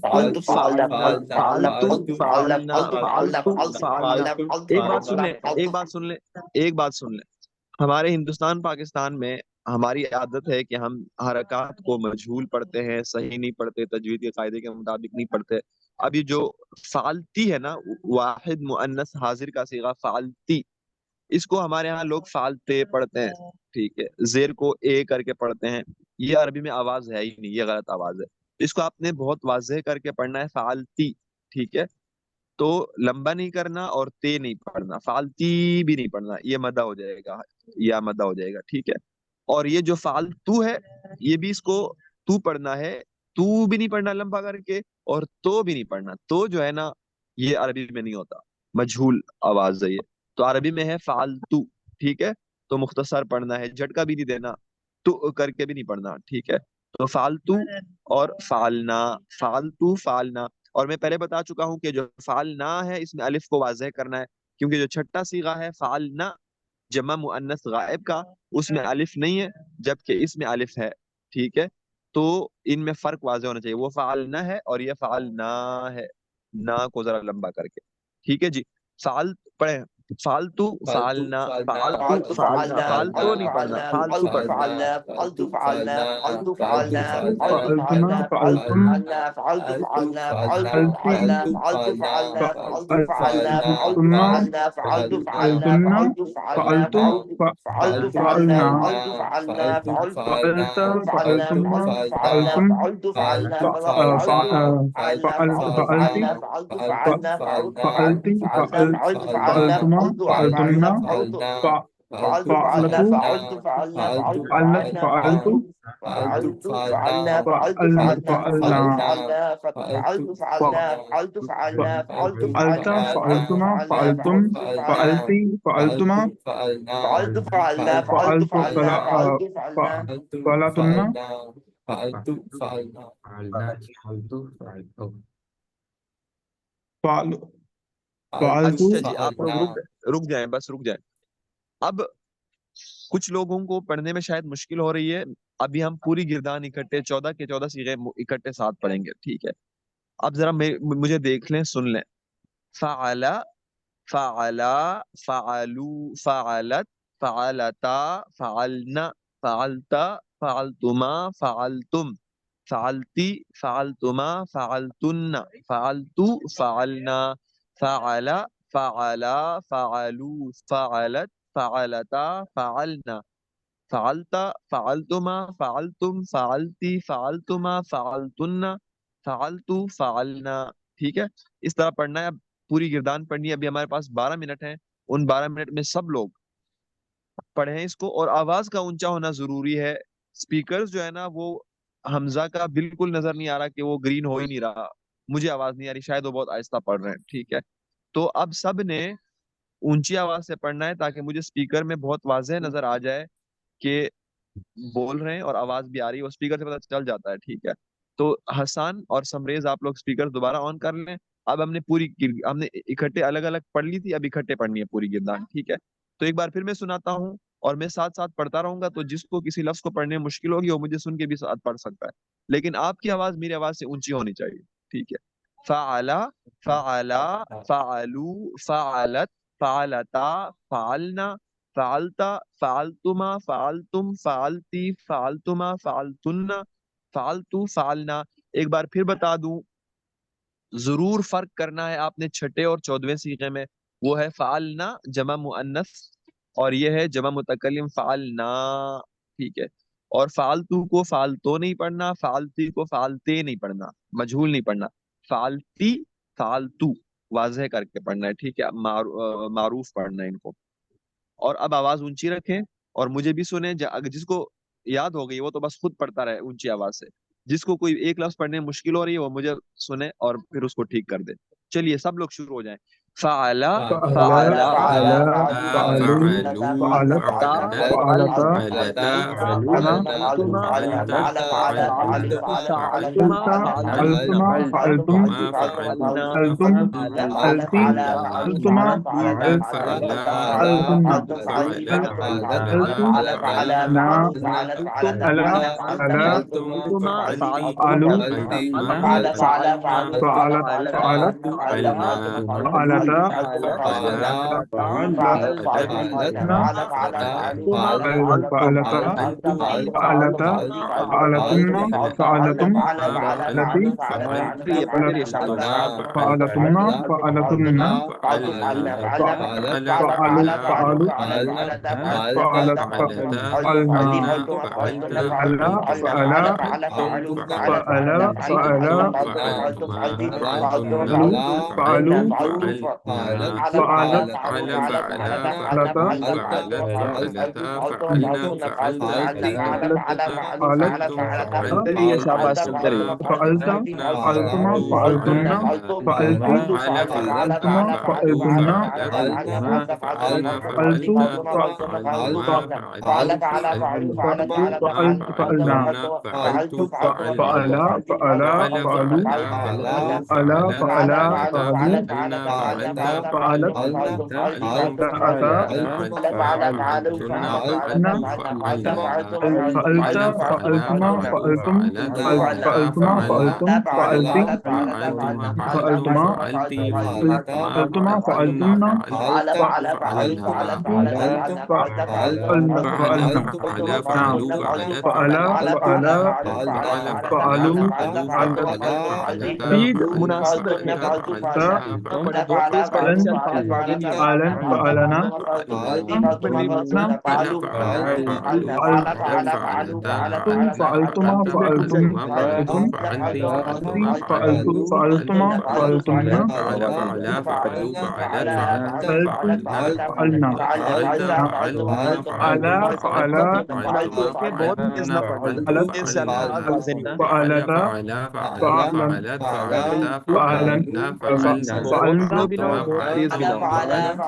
فعلتو فعلنا فعلتو فعلنا فعلتو فعلنا. ایک بات سن لیں, ایک بات سن لیں, ایک بات سن لیں. ہمارے ہندوستان پاکستان میں ہماری عادت ہے کہ ہم حرکات کو مجہول پڑھتے ہیں, صحیح نہیں پڑھتے, تجوید کے قاعدے کے مطابق نہیں پڑھتے. اب یہ جو فعلتی ہے نا, واحد مؤنث حاضر کا صیغہ فعلتی, اس کو ہمارے ہاں لوگ فعلتے پڑھتے ہیں. ٹھیک ہے, زیر کو اے کر کے پڑھتے ہیں. یہ عربی میں آواز ہے ہی نہیں, یہ غلط آواز ہے. اس کو آپ نے بہت واضح کر کے پڑھنا ہے, فعلتی. ٹھیک ہے, تو لمبا نہیں کرنا اور تے نہیں پڑھنا, فعلتی بھی نہیں پڑھنا, یہ مدہ ہو جائے گا, یا مدہ ہو جائے گا. ٹھیک ہے, اور یہ جو فعلتو ہے یہ بھی اس کو تو پڑھنا ہے, تو بھی نہیں پڑھنا لمبا کر کے, اور تو بھی نہیں پڑھنا. تو جو ہے نا یہ عربی میں نہیں ہوتا, مجہول آواز ہے یہ. تو عربی میں ہے فعلتو. ٹھیک ہے, تو مختصر پڑھنا ہے, جھٹکا بھی نہیں دینا, تو کر کے بھی نہیں پڑھنا. ٹھیک ہے, تو فعلتو اور فعلنا, فعلتو فعلنا. اور میں پہلے بتا چکا ہوں کہ جو فعلنا ہے اس میں الف کو واضح کرنا ہے, کیونکہ جو چھٹا صیغہ ہے فعلنا جمع مؤنث غائب کا, اس میں الف نہیں ہے جبکہ اس میں الف ہے. ٹھیک ہے, تو ان میں فرق واضح ہونا چاہیے. وہ فعلنا ہے اور یہ فعلنا ہے, نا کو ذرا لمبا کر کے. ٹھیک ہے جی, فعل پڑھیں. فالتو فعلنا فالتو فعلت فعلنا فعلنا فالتو فعلت نہیں پڑھنا فعلنا فالتو فعلت پڑھنا فعلنا فعلت فعلنا فعلت فعلنا فعلت فعلتنا فعلنا فعلت فعلتم فعلنا فعلت فعلنا فعلت فعلتي فعلنا فعلت فعلنا فعلت فعلنا فعلت فعلتن فعلنا فعلت فعلنا فعلتن فعلت فعلنا فعلت فعلت فعلنا فعلنا فعلت فعلنا فعلت فعلت فعلنا فعلتم فعلت فعلنا فعلتم فعلت فعلنا فعلت فعلنا فعلت فعلتي فعلنا فعلت فعلنا فعلت فعلتي فعلنا فعلت فعلنا فعلتما فعلت فعلتن فعلنا فعلت فعلت فعلت فعلنا فعلت فعلنا فعلت فعلت فعلنا فعلت فعلت فعلنا فعلت فعلنا فعلت فعلنا فعلنا فعلت فعلنا فعلت فعلنا فعلت فعلت فعلنا فعلت فعلتما فعلنا فعلتم فعلت فعلنا فعلتي فعلتما فعلت فعلنا فعلت فعلت فعلنا فعلت فعلنا فعلتن فعل فعلت اچھا جی آپ لوگ رک جائیں، بس رک جائیں. اب کچھ لوگوں کو پڑھنے میں شاید مشکل ہو رہی ہے. ابھی ہم پوری گردان اکٹھے 14 کے 14 صیغے اکٹھے ساتھ پڑھیں گے، ٹھیک ہے؟ اب ذرا مجھے دیکھ لیں، سن لیں. فعل، فعلا، فعلو، فعلت، فعلتا، فعلنا، فعلتا، فعلتما، فعلتم، فعلتی، فعلتما، فعلتن، فعلتو، فعلنا، فعل، فعلا، فعلو، فعلت، فعلتا، فعلنا، فعلت، فعلتما، فعلتم، فعلتی، فعلتما، فعلتن، فعلتو، فعلنا. ٹھیک ہے؟ اس طرح پڑھنا ہے. اب پوری گردان پڑھنی ہے. ابھی ہمارے پاس 12 منٹ ہیں. ان 12 منٹ میں سب لوگ پڑھیں اس کو، اور آواز کا اونچا ہونا ضروری ہے. سپیکرز جو ہے نا، وہ حمزہ کا بالکل نظر نہیں آ رہا کہ وہ گرین ہو ہی نہیں رہا. مجھے آواز نہیں آ رہی، شاید وہ بہت آہستہ پڑھ رہے ہیں. ٹھیک ہے؟ تو اب سب نے اونچی آواز سے پڑھنا ہے تاکہ مجھے سپیکر میں بہت واضح نظر آ جائے کہ بول رہے ہیں اور آواز بھی آ رہی ہے. وہ اسپیکر سے پتہ چل جاتا ہے. ٹھیک ہے؟ تو حسان اور سمریز آپ لوگ اسپیکر دوبارہ آن کر لیں. اب ہم نے اکٹھے الگ الگ پڑھ لی تھی، اب اکٹھے پڑھنی ہے پوری گردان. ٹھیک ہے؟ تو ایک بار پھر میں سناتا ہوں اور میں ساتھ ساتھ پڑھتا رہوں گا. تو جس کو کسی لفظ کو پڑھنے میں مشکل ہوگی وہ مجھے سن کے بھی ساتھ پڑھ سکتا ہے، لیکن آپ کی آواز میری آواز سے اونچی ہونی چاہیے. ٹھیک ہے؟ فعلا، فعلا، فعلو، فعلت، فعلتا، فعلنا، فعلتا، فعلتما، فعلتم، فعلتی، فعلتما، فعلتن، فعلتو، فعلنا. ایک بار پھر بتا دوں، ضرور فرق کرنا ہے آپ نے چھٹے اور 14ویں صیغے میں. وہ ہے فعلنا جمع مؤنث، اور یہ ہے جمع متکلم فعلنا. ٹھیک ہے؟ اور فعلتو کو فعلتو نہیں پڑھنا، فعلتی کو فعلتے نہیں پڑھنا، مجہول نہیں پڑھنا. فعلتی، فعلتو واضح کر کے پڑھنا ہے. ٹھیک ہے؟ معروف پڑھنا ہے ان کو. اور اب آواز اونچی رکھیں اور مجھے بھی سنیں. جس کو یاد ہو گئی وہ تو بس خود پڑھتا رہے اونچی آواز سے. جس کو کوئی ایک لفظ پڑھنے میں مشکل ہو رہی ہے وہ مجھے سنے اور پھر اس کو ٹھیک کر دے. چلیے سب لوگ شروع ہو جائیں. فعلا، فعلا فعلا، فعلا فعلو فعلو، فعلت فعلتا، فعلتا فعلتم، فعلتنا فعلتما، فعلتما، فعلتا فعلتن، فعلتما فعلتم فعلنا، فعلتم فعل، فعلتي فعلنا، فعلتما فعلت، فعلتن فعلت، فعلت نا فعلتم، ألا فعلتي، ألا فعلتما، فعلتن، فعلوا فعلنا، فعلت، فعلت فعلتا، فعلت فعلا، فعلوا، فعلتا فعلت، فعلتا، فعلتنا فعلتن، فعلتما، فعلتم، فعلتا فعلتي، فعلتا فعلتما، فعلتن فعلتن، فعلتم فعلتي. فعلتي چلیے چلیے شاباش. فعلتن فعلتن فعلوا فعلوا فعلت فعلنا فعلا فعلا فعلا فعلا فعلوا فعلوا فعلت فعلت فعلت چلیے شاباش، چلتے رہیے. فعلت فعلتما فعلتن فعلتي فعلتما فعلتن فعلت فعلنا فعلا فعلا فعلوا فعلا فعلا فعلوا فعلت فأتى فعلنا فعلت فعلتما فعلتم فعلتما فعلتم فعلتي فعلتما فعلتما فعلتن فعلتي فعلنا نعم فعلا فعلا فعلوا فعلت स्पीड मुनासिब रखनी है अपनी ना पढ़े बहुत तेज पढ़ने فعلن से अल्फाज आगे नहीं आएंगे فعلن فعلنا बंदी نعم فعلتما इसमें रुक فعلتم जाइए فعلتم فعلتما فعلتن فعلت فعلنا فعلا فعلا इस्तेमाल करके बहुत तेज ना पढ़ना बहुत فعلت तेज से अल्फाज वाजे नहीं आएंगे فعلتا فعلن فعلن فعلنا स्लो भी ना हो बहुत तेज भी ना हो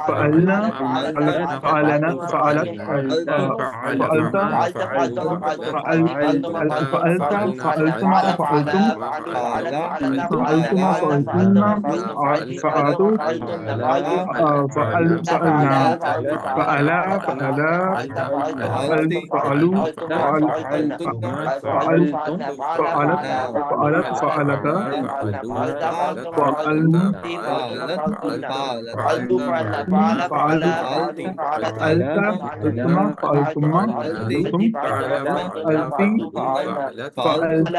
فعلنا فعلت فعلنا فعلت فعلت فعلت فعلتما فعلتم فعلتما فعلتن فعلتوا فعلنا فعلا فعلا فعلوا فعل فعلت فعلت فعلتا فعلن فعلوا فعلت فعلتما فعلتما فعلتم فعلتي فعلتم فعلتن فعلت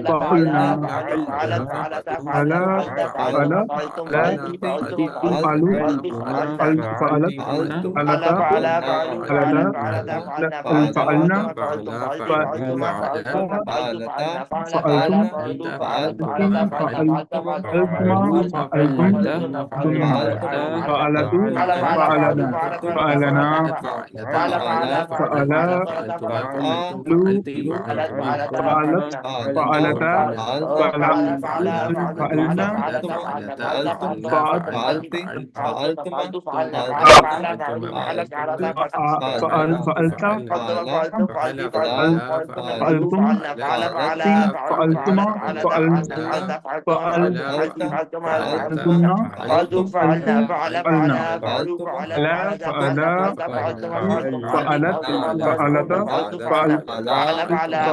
فعلنا فعلا فعلا فعلا فعلوا فعلت فعلتا فعلتا فعلنا فعلتم فعلتما فعلتم فعلتوا فعلنا فعلنا فعلا فعلوا فعلت فعلتا فعلنا فعلت فعلت فعلتم فعلتما فعلتن فعلنا فعلا فعلا فعلت فعلت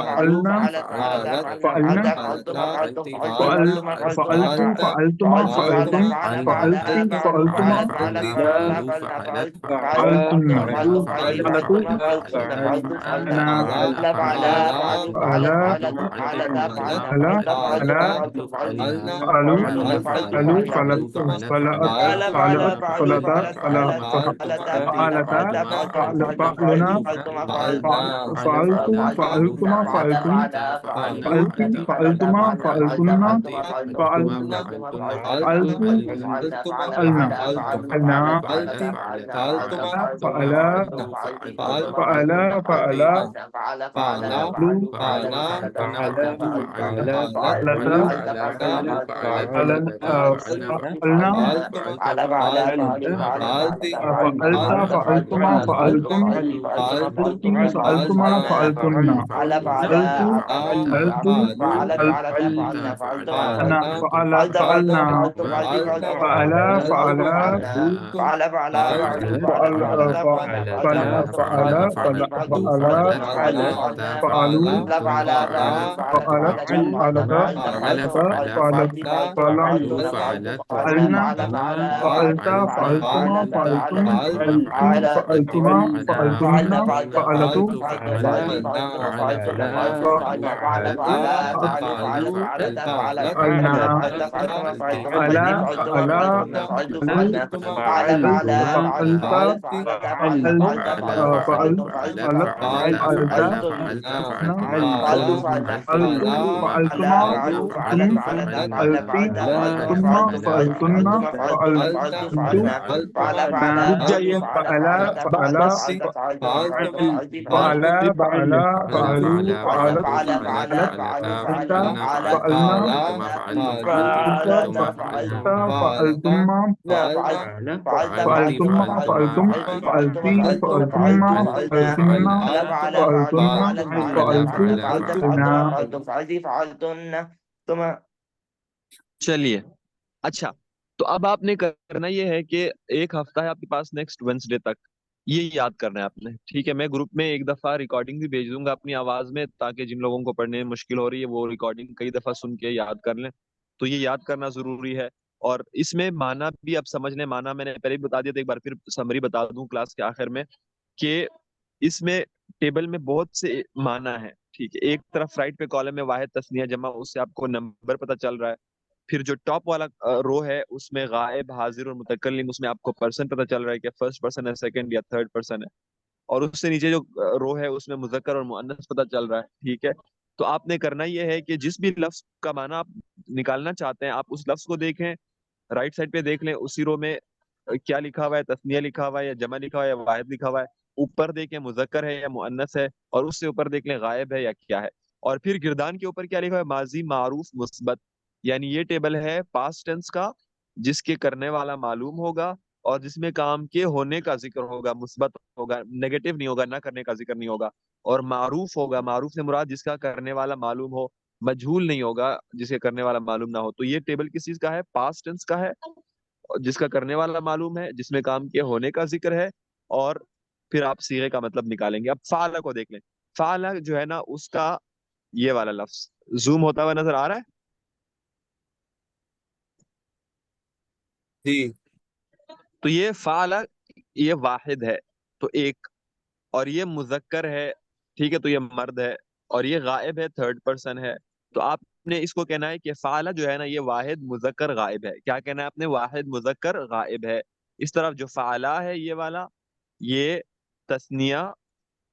فعلنا فعلنا فعلت فعلتما فعلتم فعلتي فعلتما فعلتن فعلتوا أنا فعلا فعلا فعلا فعلوا فعلوا فعلت فعلت فعلتا فعلتا فعلنا فعلت فعلتما فعلتم فعلتي فعلتما فعلتن فعلت فعلنا فعلنا فعلا فعلا فعلا فعلوا فعلتا فعلنا فعلت فعلتما فعلتم فعلتي فعلتما فعلتن فعلت فعلت أنا فعلنا فعلا فعلا فعلا فعلوا فعلت فعلتا فعلنا فعلت فعلتما فعلتم فعلتي فعلتما فعلتن فعلتوا فعلنا فعلا فعلا فعلت فعلت فعلت فعلت فعلت فعلتما فعلتم فعلتي ثم فعلتن فعلت रुक जाइए فعلا فعلا बस فعلا فعلا فعلوا فعلت فعلت فعلت فعلنا فعلت فعلت فعلتما فعلتما فعلتم فعلتي فعلتما فعلتن فعلتن فعلتوا فعلتي فعلتن ثم. چلیے اچھا، تو اب آپ نے کرنا یہ ہے کہ ایک ہفتہ ہے آپ کے پاس نیکسٹ وینسڈے تک، یہ یاد کرنا ہے آپ نے، ٹھیک ہے؟ میں گروپ میں ایک دفعہ ریکارڈنگ بھی بھیج دوں گا اپنی آواز میں، تاکہ جن لوگوں کو پڑھنے میں مشکل ہو رہی ہے وہ ریکارڈنگ کئی دفعہ سن کے یاد کر لیں، تو یہ یاد کرنا ضروری ہے۔ اور اس میں معنی بھی اب سمجھ لیں، معنی میں نے پہلے بھی بتا دیا تھا، ایک بار پھر سمری بتا دوں کلاس کے آخر میں، کہ اس میں ٹیبل میں بہت سے معنی ہیں، ٹھیک ہے؟ ایک طرف رائٹ پہ کالم میں واحد تثنیہ جمع، اس سے آپ کو نمبر پتہ چل رہا ہے۔ پھر جو ٹاپ والا رو ہے اس میں غائب، حاضر اور متکلم، اس میں آپ کو پرسن پتہ چل رہا ہے کہ فرسٹ پرسن ہے، سیکنڈ یا تھرڈ پرسن ہے۔ اور اس سے نیچے جو رو ہے اس میں مذکر اور مؤنث پتہ چل رہا ہے، ٹھیک ہے؟ تو آپ نے کرنا یہ ہے کہ جس بھی لفظ کا معنی آپ نکالنا چاہتے ہیں، آپ اس لفظ کو دیکھیں، رائٹ سائڈ پہ دیکھ لیں، اسی رو میں کیا لکھا ہوا ہے، تثنیہ لکھا ہوا ہے یا جمع لکھا ہوا ہے یا واحد لکھا ہوا ہے، اوپر دیکھیں مذکر ہے یا مؤنث ہے، اور اس سے اوپر دیکھ لیں غائب ہے یا کیا ہے، اور پھر گردان کے اوپر کیا لکھا ہوا ہے، ماضی معروف مثبت، یعنی یہ ٹیبل ہے پاسٹ ٹینس کا، جس کے کرنے والا معلوم ہوگا اور جس میں کام کے ہونے کا ذکر ہوگا، مثبت ہوگا، نیگیٹو نہیں ہوگا، نہ کرنے کا ذکر نہیں ہوگا، اور معروف ہوگا، معروف سے مراد جس کا کرنے والا معلوم ہو، مجھول نہیں ہوگا جس کے کرنے والا معلوم نہ ہو۔ تو یہ ٹیبل کس چیز کا ہے؟ پاسٹ ٹینس کا ہے، جس کا کرنے والا معلوم ہے، جس میں کام کے ہونے کا ذکر ہے، اور پھر آپ صیغے کا مطلب نکالیں گے۔ اب فعلہ کو دیکھ لیں، فعلہ جو ہے نا اس کا یہ والا لفظ زوم ہوتا ہوا نظر آ رہا ہے؟ جی تو یہ فعلہ، یہ واحد ہے تو ایک، اور یہ مذکر ہے، ٹھیک ہے، تو یہ مرد ہے، اور یہ غائب ہے، تھرڈ پرسن ہے۔ تو آپ نے اس کو کہنا ہے کہ فعلہ جو ہے نا یہ واحد مذکر غائب ہے۔ کیا کہنا ہے آپ نے؟ واحد مذکر غائب ہے۔ اس طرف جو فعلہ ہے یہ والا، یہ تثنیہ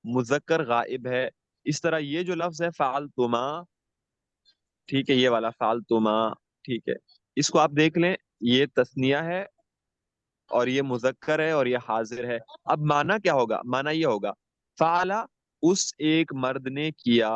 مذکر غائب ہے۔ اس طرح یہ جو لفظ ہے فعلتما، ٹھیک ہے، یہ والا فعلتما، ٹھیک ہے، اس کو آپ دیکھ لیں، یہ تثنیہ ہے اور یہ مذکر ہے اور یہ حاضر ہے۔ اب معنی کیا ہوگا؟ معنی یہ ہوگا، فعلا اس ایک مرد نے کیا،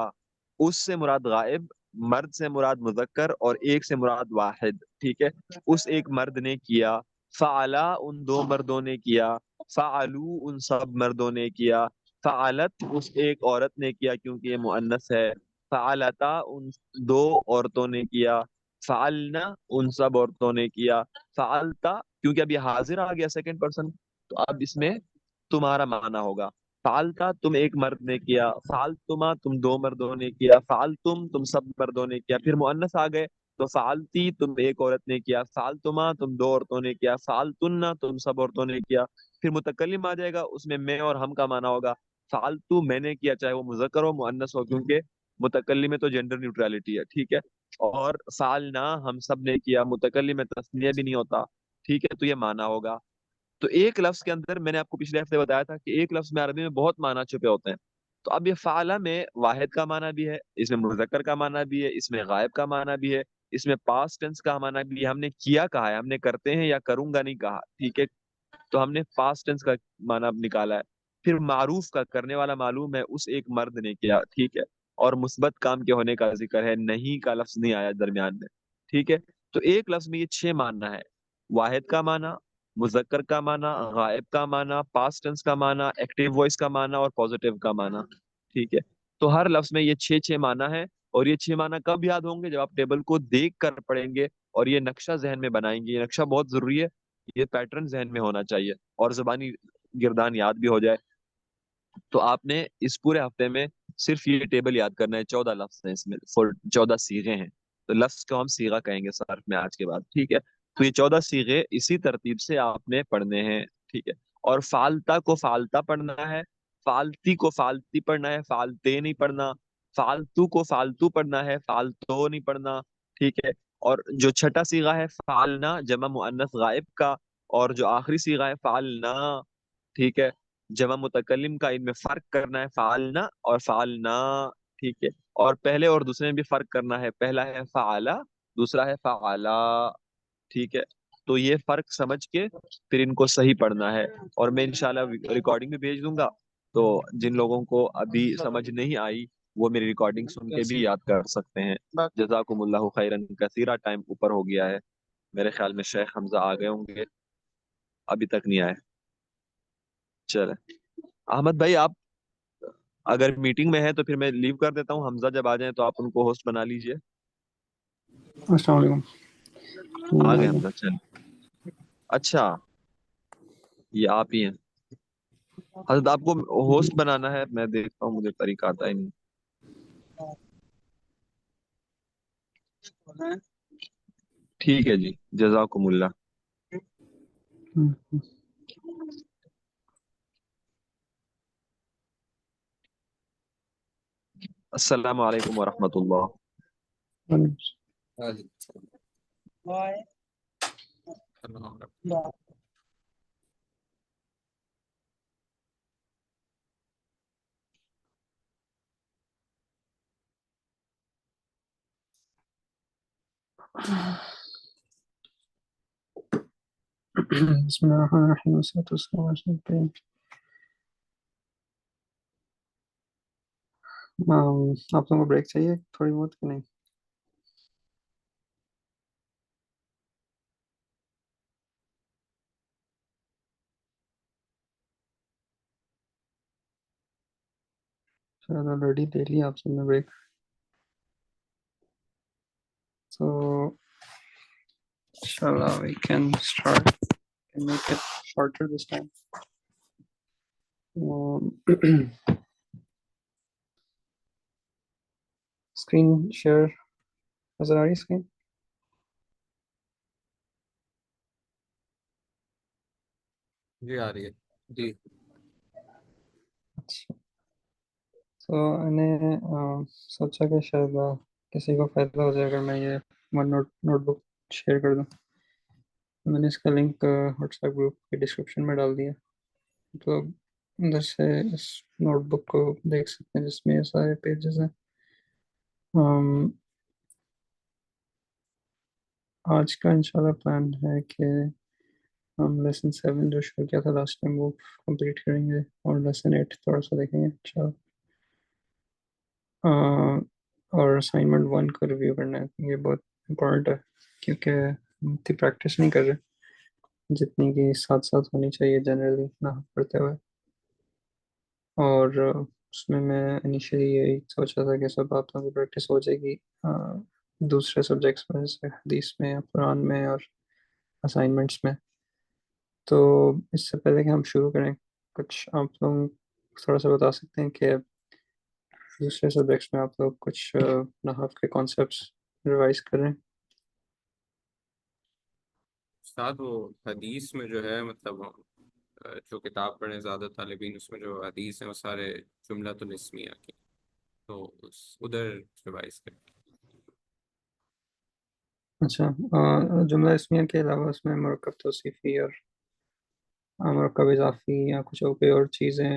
اس سے مراد غائب، مرد سے مراد مذکر، اور ایک سے مراد واحد، ٹھیک ہے؟ اس ایک مرد نے کیا، فعلا ان دو مردوں نے کیا، فعلو ان سب مردوں نے کیا، فعلت اس ایک عورت نے کیا کیونکہ یہ مؤنث ہے، فعلتا ان دو عورتوں نے کیا، فعلنا ان سب عورتوں نے کیا، فعلتا کیونکہ اب یہ حاضر آ گیا سیکنڈ پرسن، تو اب اس میں تمہارا معنی ہوگا، فعلتا تم ایک مرد نے کیا، فعلتما تم دو مردوں نے کیا، فعلتم تم سب مردوں نے کیا، پھر مؤنث آ گئے تو فعلتی تم ایک عورت نے کیا، فعلتما تم دو عورتوں نے کیا، فعلتن تم سب عورتوں نے کیا، پھر متکلم آ جائے گا، اس میں اور ہم کا معنی ہوگا، فعلتو میں نے کیا، چاہے وہ مذکر ہو مؤنث ہو، کیونکہ متکلم میں تو جینڈر نیوٹرالٹی ہے، ٹھیک ہے؟ اور فعلنا ہم سب نے کیا، متکلم میں تسنیہ بھی نہیں ہوتا، ٹھیک ہے؟ تو یہ معنی ہوگا۔ تو ایک لفظ کے اندر میں نے آپ کو پچھلے ہفتے بتایا تھا کہ ایک لفظ میں عربی میں بہت معنی چھپے ہوتے ہیں، تو اب یہ فعلہ میں واحد کا معنی بھی ہے، اس میں مذکر کا معنی بھی ہے، اس میں غائب کا معنی بھی ہے، اس میں پاسٹ ٹینس کا معنی بھی ہے، ہم نے کیا کہا ہے، ہم نے کرتے ہیں یا کروں گا نہیں کہا، ٹھیک ہے؟ تو ہم نے پاسٹ ٹینس کا معنی اب نکالا ہے۔ پھر معروف کا کرنے والا معلوم ہے، اس ایک مرد نے کیا، ٹھیک ہے؟ اور مثبت کام کے ہونے کا ذکر ہے، نہیں کا لفظ نہیں آیا درمیان میں، ٹھیک ہے؟ تو ایک لفظ میں یہ 6 معنی ہے، واحد کا معنی، مذکر کا معنی، غائب کا معنی، پاسٹ ٹینس کا معنی، ایکٹیو وائس کا معنی، اور پوزیٹیو کا معنی، ٹھیک ہے؟ تو ہر لفظ میں یہ 6 معنی ہے، اور یہ 6 معنی کب یاد ہوں گے؟ جب آپ ٹیبل کو دیکھ کر پڑھیں گے اور یہ نقشہ ذہن میں بنائیں گے۔ یہ نقشہ بہت ضروری ہے، یہ پیٹرن ذہن میں ہونا چاہیے، اور زبانی گردان یاد بھی ہو جائے۔ تو آپ نے اس پورے ہفتے میں صرف یہ ٹیبل یاد کرنا ہے، 14 لفظ ہیں اس میں، 14 صیغے ہیں، تو لفظ کو ہم صیغہ کہیں گے صرف میں آج کے بعد، ٹھیک ہے؟ تو یہ 14 صیغے اسی ترتیب سے آپ نے پڑھنے ہیں، ٹھیک ہے؟ اور فالتا کو فالتا پڑھنا ہے، فالتی کو فالتی پڑھنا ہے، فالتے نہیں پڑھنا، فالتو کو فالتو پڑھنا ہے، فالتو نہیں پڑھنا، ٹھیک ہے؟ اور جو چھٹا صیغہ ہے فعلنا جمع مؤنث غائب کا، اور جو آخری صیغہ ہے فعلنا، ٹھیک ہے، جمع متکلم کا، ان میں فرق کرنا ہے، فعلنا اور فعلنا، ٹھیک ہے؟ اور پہلے اور دوسرے میں بھی فرق کرنا ہے، پہلا ہے فعلا، دوسرا ہے فعلا، ٹھیک ہے؟ تو یہ فرق سمجھ کے پھر ان کو صحیح پڑھنا ہے، اور میں انشاءاللہ ریکارڈنگ بھی بھیج دوں گا، تو جن لوگوں کو ابھی سمجھ نہیں آئی وہ میری ریکارڈنگ سن کے بھی یاد کر سکتے ہیں۔ جزاکم اللہ خیرن کثیرہ، ٹائم اوپر ہو گیا ہے، میرے خیال میں شیخ حمزہ آ گئے ہوں گے، ابھی تک نہیں آئے۔ چلے احمد بھائی، آپ اگر میٹنگ میں ہے تو پھر میں لیو کر دیتا ہوں. حمزہ جب آ جائیں تو آپ ان کو ہوسٹ بنا لیجئے. السلام علیکم. آ گئے حمزہ. چل اچھا یہ آپ ہی ہیں حضرت. آپ کو ہوسٹ بنانا ہے. میں دیکھتا ہوں مجھے طریقہ آتا ہی نہیں. ٹھیک ہے جی. جزاکم اللہ. السلام علیکم ورحمۃ اللہ. بسم اللہ الرحمن الرحیم والصلاۃ والسلام علی رسول اللہ. آپ لوگوں کو بریک چاہیے تھوڑی بہت کہ نہیں؟ شاید آلریڈی لے لیا آپ سب نے break. So inshallah we can start and make it shorter this time. Screen share نظر آ رہی اسکرین؟ جی آ رہی ہے جی. اچھا تو میں نے سوچا کہ شاید کسی کو فائدہ ہو جائے اگر میں یہ ون نوٹ بک شیئر کر دوں. میں نے اس کا لنک واٹس ایپ گروپ کے ڈسکرپشن میں ڈال دیا. تو ادھر سے اس نوٹ بک کو دیکھ سکتے ہیں جس میں یہ سارے پیجز ہیں. آج کا انشاءاللہ پلان ہے کہ ہم لیسن 7 جو شروع کیا تھا لاسٹ ٹائم وہ کمپلیٹ کریں گے اور لیسن 8 تھوڑا سا دیکھیں گے انشاءاللہ. اور اسائنمنٹ 1 کو ریویو کرنا ہے. یہ بہت امپورٹنٹ ہے کیونکہ ہم اتنی پریکٹس نہیں کر رہے جتنی کہ ساتھ ساتھ ہونی چاہیے جنرلی نہ پڑھتے ہوئے. اور اس میں انیشلی یہی سوچا تھا کہ سب آپ لوگوں کی پریکٹس ہو جائے گی دوسرے سبجیکٹس میں جیسے حدیث میں یا قرآن میں اور اسائنمنٹس میں. تو اس سے پہلے کہ ہم شروع کریں کچھ آپ لوگ تھوڑا سا بتا سکتے ہیں کہ دوسرے سبجیکٹس میں آپ لوگ کچھ نحو کے کانسیپٹس ریوائز کر رہے ہیں؟ استاد وہ حدیث میں جو ہے مطلب جو کتاب پڑھیں زیادہ طالبین اس میں جو حدیث ہیں وہ سارے جملۃ الاسمیہ کی تو ادھر ریوائز کریں. اچھا جملہ اسمیہ کے علاوہ اس میں مرکب توصیفی اور مرکب اضافی یا کچھ اور کوئی اور چیزیں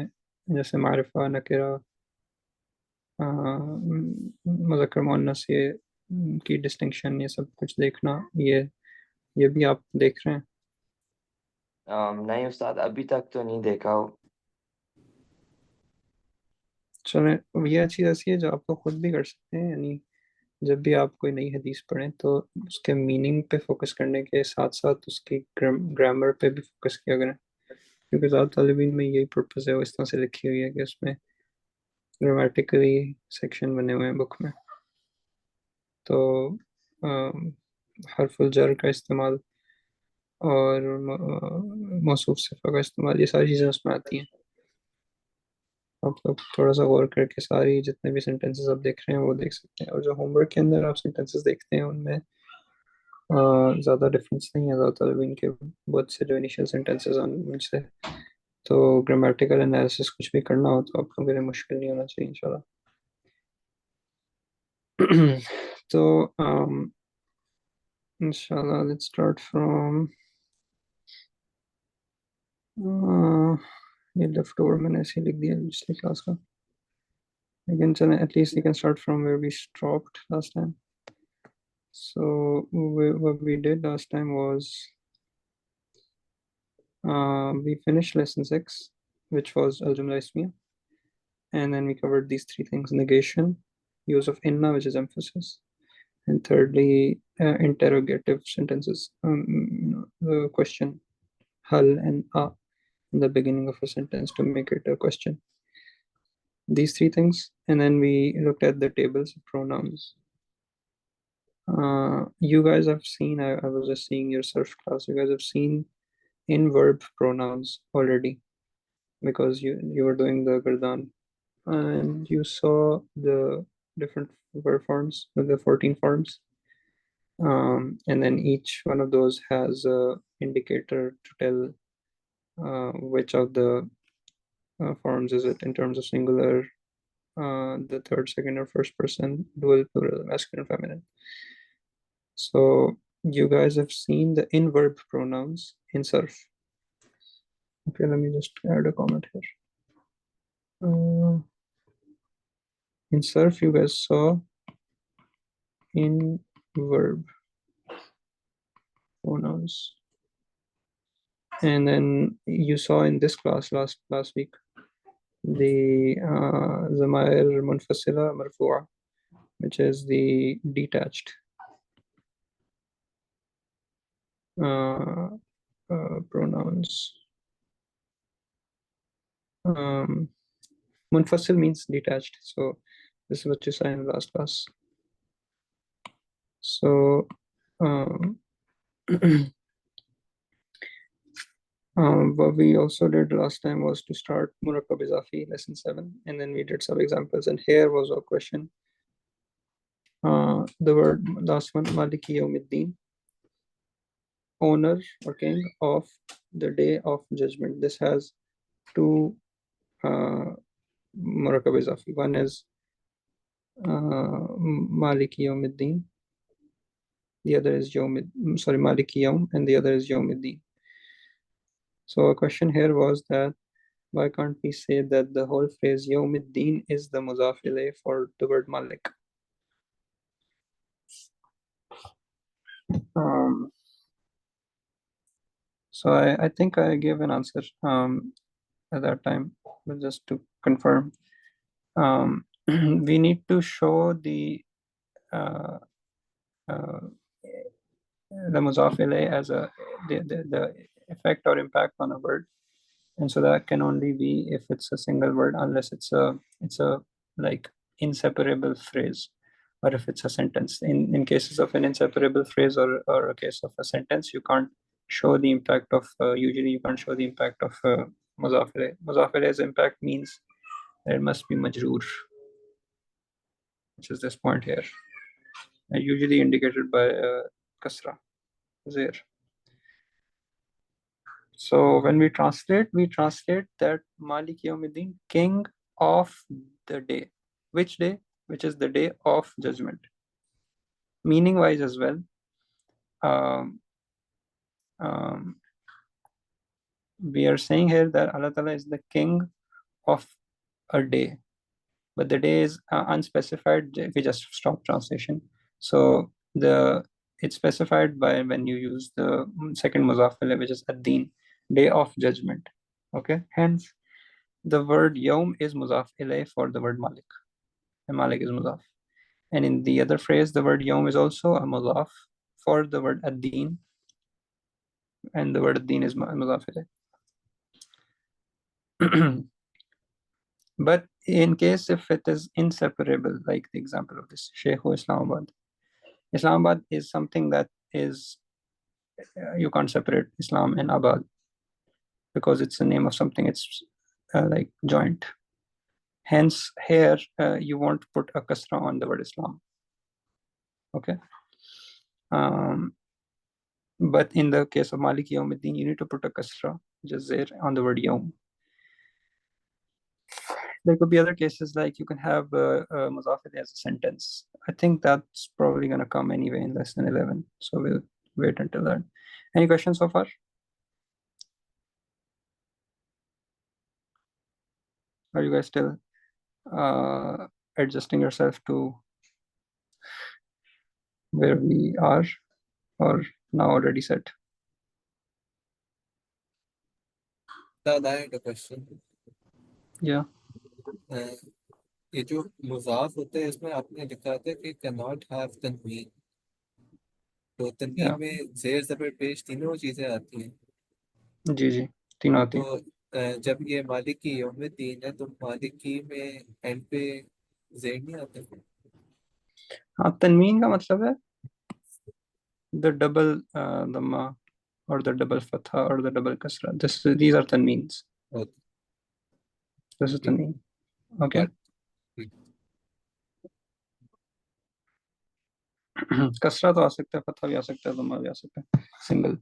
جیسے معرفہ نکرہ مذکر مؤنث یہ کی ڈسٹنکشن یہ سب کچھ دیکھنا یہ بھی آپ دیکھ رہے ہیں؟ نہیں استاد ابھی تک تو نہیں دیکھا ہو. چلیں یہ چیز ایسی ہے جو آپ لوگ خود بھی کر سکتے ہیں. یعنی جب بھی آپ کوئی نئی حدیث پڑھیں تو اس کے میننگ پہ فوکس کرنے کے ساتھ ساتھ اس کی گرامر پہ بھی فوکس کیا کریں کیونکہ زیادہ طالبین میں یہی پرپز ہے. وہ اس طرح سے لکھی ہوئی ہے کہ اس میں گرامیٹیکلی سیکشن بنے ہوئے ہیں بک میں. تو حرف الجر کا استعمال اور موصوف صفہ کا استعمال یہ ساری چیزیں اس میں آتی ہیں. آپ لوگ تھوڑا سا غور کر کے ساری جتنے بھی سینٹینسز آپ دیکھ رہے ہیں وہ دیکھ سکتے ہیں. اور جو ہوم ورک کے اندر آپ سینٹینسز دیکھتے ہیں ان میں زیادہ ڈفرینس نہیں ہے زیادہ طالبین کے بہت سے جو انیشیل سینٹینسز ہیں ان سے. تو گرامیٹیکل انالیسس کچھ بھی کرنا ہو تو آپ لوگوں کے لیے مشکل نہیں ہونا چاہیے انشاءاللہ. تو انشاءاللہ لیٹس اسٹارٹ فرام یہ لیفٹ اوور میں نے ایسے لکھ دیا پچھلی کلاس کا لیکن چلیں at least you can start from where we stopped last time. So what we did last time was we finished lesson 6 which was al-jumla ismiya, and then we covered these three things: negation, use of inna which is emphasis, and thirdly interrogative sentences, the question hal and a in the beginning of a sentence to make it a question. these three things, and then we looked at the tables of pronouns. You guys have seen, I was just seeing your Sarf class, you guys have seen in verb pronouns already, because you were doing the Gardan, and you saw the different verb forms with the 14 forms. And then each one of those has a indicator to tell which of the forms is it in terms of singular, the third, second, or first person, dual, plural, masculine, feminine. So you guys have seen the in-verb pronouns in Sarf. Okay, let me just add a comment here. In Sarf, you guys saw in-verb pronouns. And then you saw in this class last week the Zamair Munfasila Marfu'a, which is the detached pronouns. Munfasil means detached, so this is what you saw in the last class. So what we also did last time was to start Murakkab Izafi lesson 7, and then we did some examples, and here was our question. The word last one, Maliki Yawmiddin, owner or king of the day of judgment. This has two Murakkab Izafi. One is Maliki Yawmiddin, the other is Maliki Yawm, and the other is Yawmiddin. So a question here was that why can't we say that the whole phrase Yawmiddin is the mudaf ilayh for the word Malik? So I think I gave an answer at that time, but just to confirm, we need to show the mudaf ilayh as the effect or impact on a word, and so that can only be if it's a single word, unless it's a like inseparable phrase, or if it's a sentence. In cases of an inseparable phrase or a case of a sentence, you can't show the impact of usually you can't show the impact of mudaf ilayh. Mudaf ilayh's impact means that it must be majroor, which is this point here, usually indicated by kasra, zir. So when we translate that Malik Yawmiddin, king of the day. Which day? Which is the day of judgment. Meaning wise as well, we are saying here that Allah Ta'ala is the king of a day, but the day is unspecified if we just stop translation. So it's specified by when you use the second mudaf ilayh, which is ad-din, day of judgment. Okay, hence the word yawm is mudaf ilayh for the word malik, and malik is mudaf. And in the other phrase, the word yawm is also a mudaf for the word ad-din, and the word ad-din is mudaf ilayh. But in case if it is inseparable, like the example of this Sheikh Islamabad. Islamabad is something that is, you can't separate Islam and Abad because it's the name of something, it's like joint. Hence here you won't put a kasra on the word Islam. Okay. But in the case of Maliki Yawmiddin, you need to put a kasra, just there on the word Yawm. There could be other cases like you can have mudaf ilayh as a sentence. I think that's probably going to come anyway in lesson 11. So we'll wait until that. Any questions so far? Are you guys still adjusting yourself to where we are, or now already set? Dad, I had a question. Yeah. ये जो मुजाफ होते हैं इसमें आपने लिखा था कि cannot have तनवीन, तो तनवीन Yeah. में ज़ेर ज़बर पेश तीनों चीजें आती हैं, जी तीनों आती हैं। तो जब ये मालिकी यौमिद्दीन है तो मालिकी में एंड पे जेड नहीं आता? हाँ, तनवीन का मतलब है the double dhamma or the double fatha or the double kasra. These are tanweens. Okay. This is tanween. Okay. कसरा तो आ सकता है, फतहा भी आ सकता है, दम्मा भी आ सकता है, single.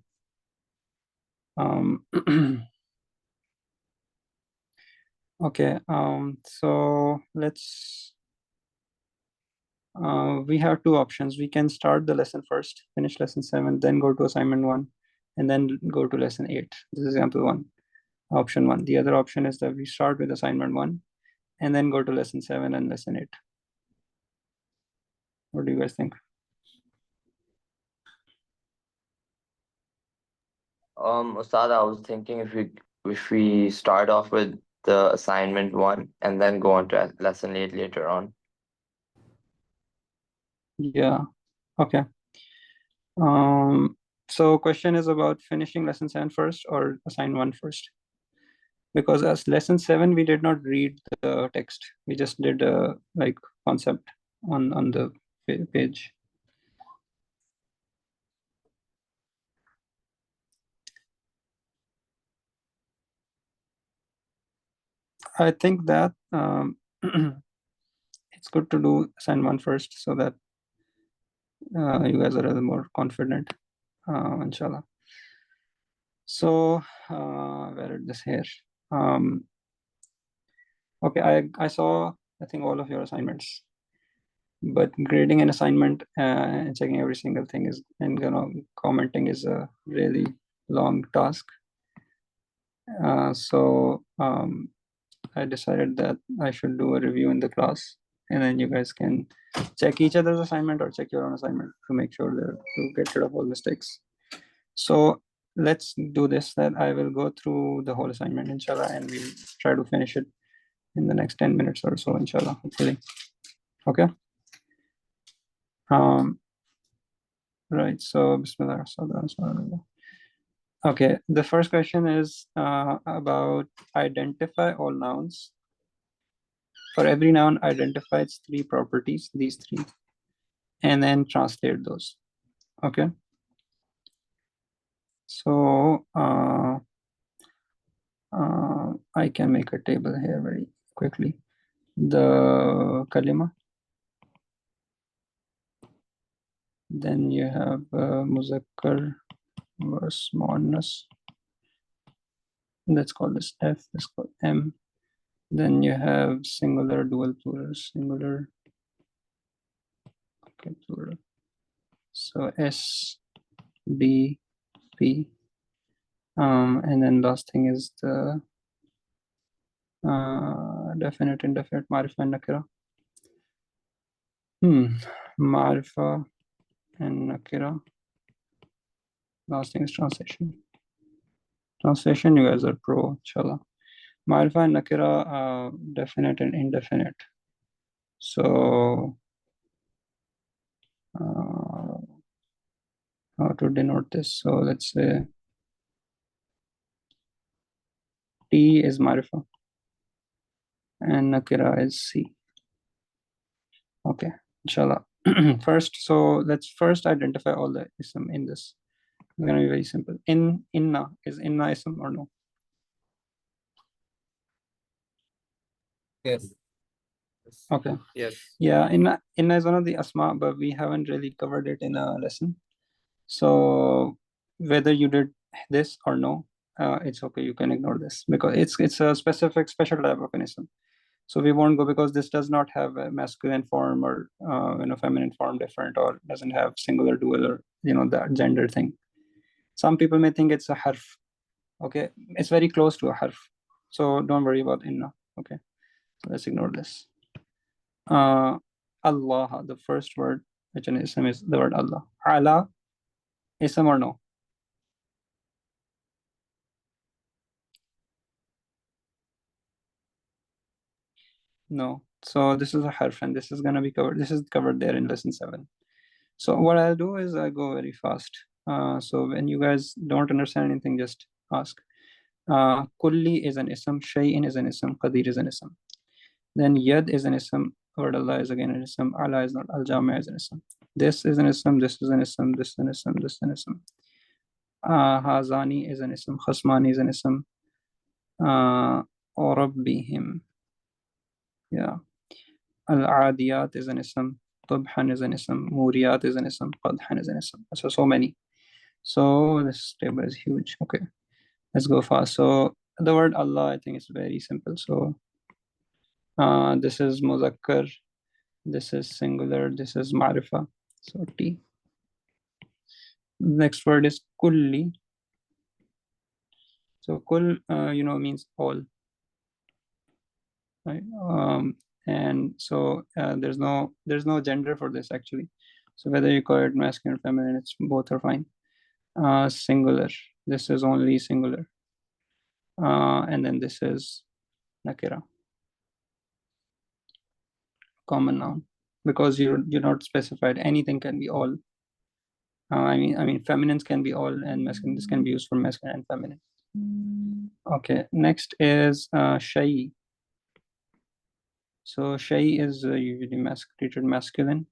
Okay. So let's. We have two options. We can start the lesson first, finish lesson 7, then go to assignment 1, and then go to lesson 8. This is example 1, option 1. The other option is that we start with assignment 1, and then go to lesson 7 and lesson 8. What do you guys think? Ustad, I was thinking if we start off with the assignment 1 and then go on to lesson 8 later on. Yeah. Okay. So question is about finishing lesson 7 first or assign 1 first. Because as lesson 7 we did not read the text. We just did like concept on the page. I think that it's good to do assign 1 first so that you guys are a little more confident, inshallah. So where is this here? Okay, I saw I think all of your assignments, but grading an assignment and checking every single thing is, and commenting is a really long task. So I decided that I should do a review in the class, and then you guys can check each other's assignment or check your own assignment to make sure that to get rid of all mistakes. So let's do this, that I will go through the whole assignment, inshallah, and we'll try to finish it in the next 10 minutes or so, inshallah, hopefully. Okay. Right, so Bismillah. Okay, the first question is about identify all nouns. For every noun, identify its 3 properties, these 3, and then translate those. Okay. So I can make a table here very quickly. The kalima. Then you have muzakkar versus muannas. Let's call this F. Let's call M. Then you have singular, dual, plural, singular. Okay, plural. So S, D, P. And then last thing is the definite, indefinite, marifa and nakira. Marifa and nakira. Last thing is translation. Translation, you guys are pro, inshallah. Marifa and nakira, definite and indefinite. So how to denote this? So let's say T is marifa and nakira is C. Okay, inshallah. First, so let's first identify all the ism in this. It's gonna be very simple. Inna, is inna ism or no? Yes. Okay. Yes. Yeah, inna is one of the asma, but we haven't really covered it in a lesson. So whether you did this or no, it's okay. You can ignore this because it's a specific special type of an ism. So we won't go because this does not have a masculine form or feminine form different, or doesn't have singular, dual, or that gender thing. Some people may think it's a harf. Okay, it's very close to a harf. So don't worry about inna. Okay, so let's ignore this. Allah, the first word which an ism is the word Allah. Ala, ism or no? No. So this is a harf, and this is gonna be covered. This is covered there in lesson 7. So what I'll do is I go very fast. So when you guys don't understand anything, just ask. Kulli is an ism, shay'in is an ism, qadir is an ism. Then yad is an ism, word Allah is again an ism, ala is not, al-jami is an ism. This is an ism, this is an ism, this is an ism, this is an ism. Hazani is an ism, khasmani is an ism. Rabbihim, yeah. Al-adiyat is an ism, tubhan is an ism, muriyat is an ism, qadhan is an ism. So many. So this table is huge. Okay, let's go fast. So the word Allah, I think, is very simple. So this is muzakkar, this is singular, this is ma'rifa. So T. Next word is kulli. So kul, means all, right? And so there's no gender for this actually. So whether you call it masculine or feminine, it's both are fine. Singular. This is only singular. And then this is nakira, common noun, because you're not specified. Anything can be all. I mean, feminines can be all, and masculine. This can be used for masculine and feminine. Okay. Next is shay. So shay is usually treated masculine.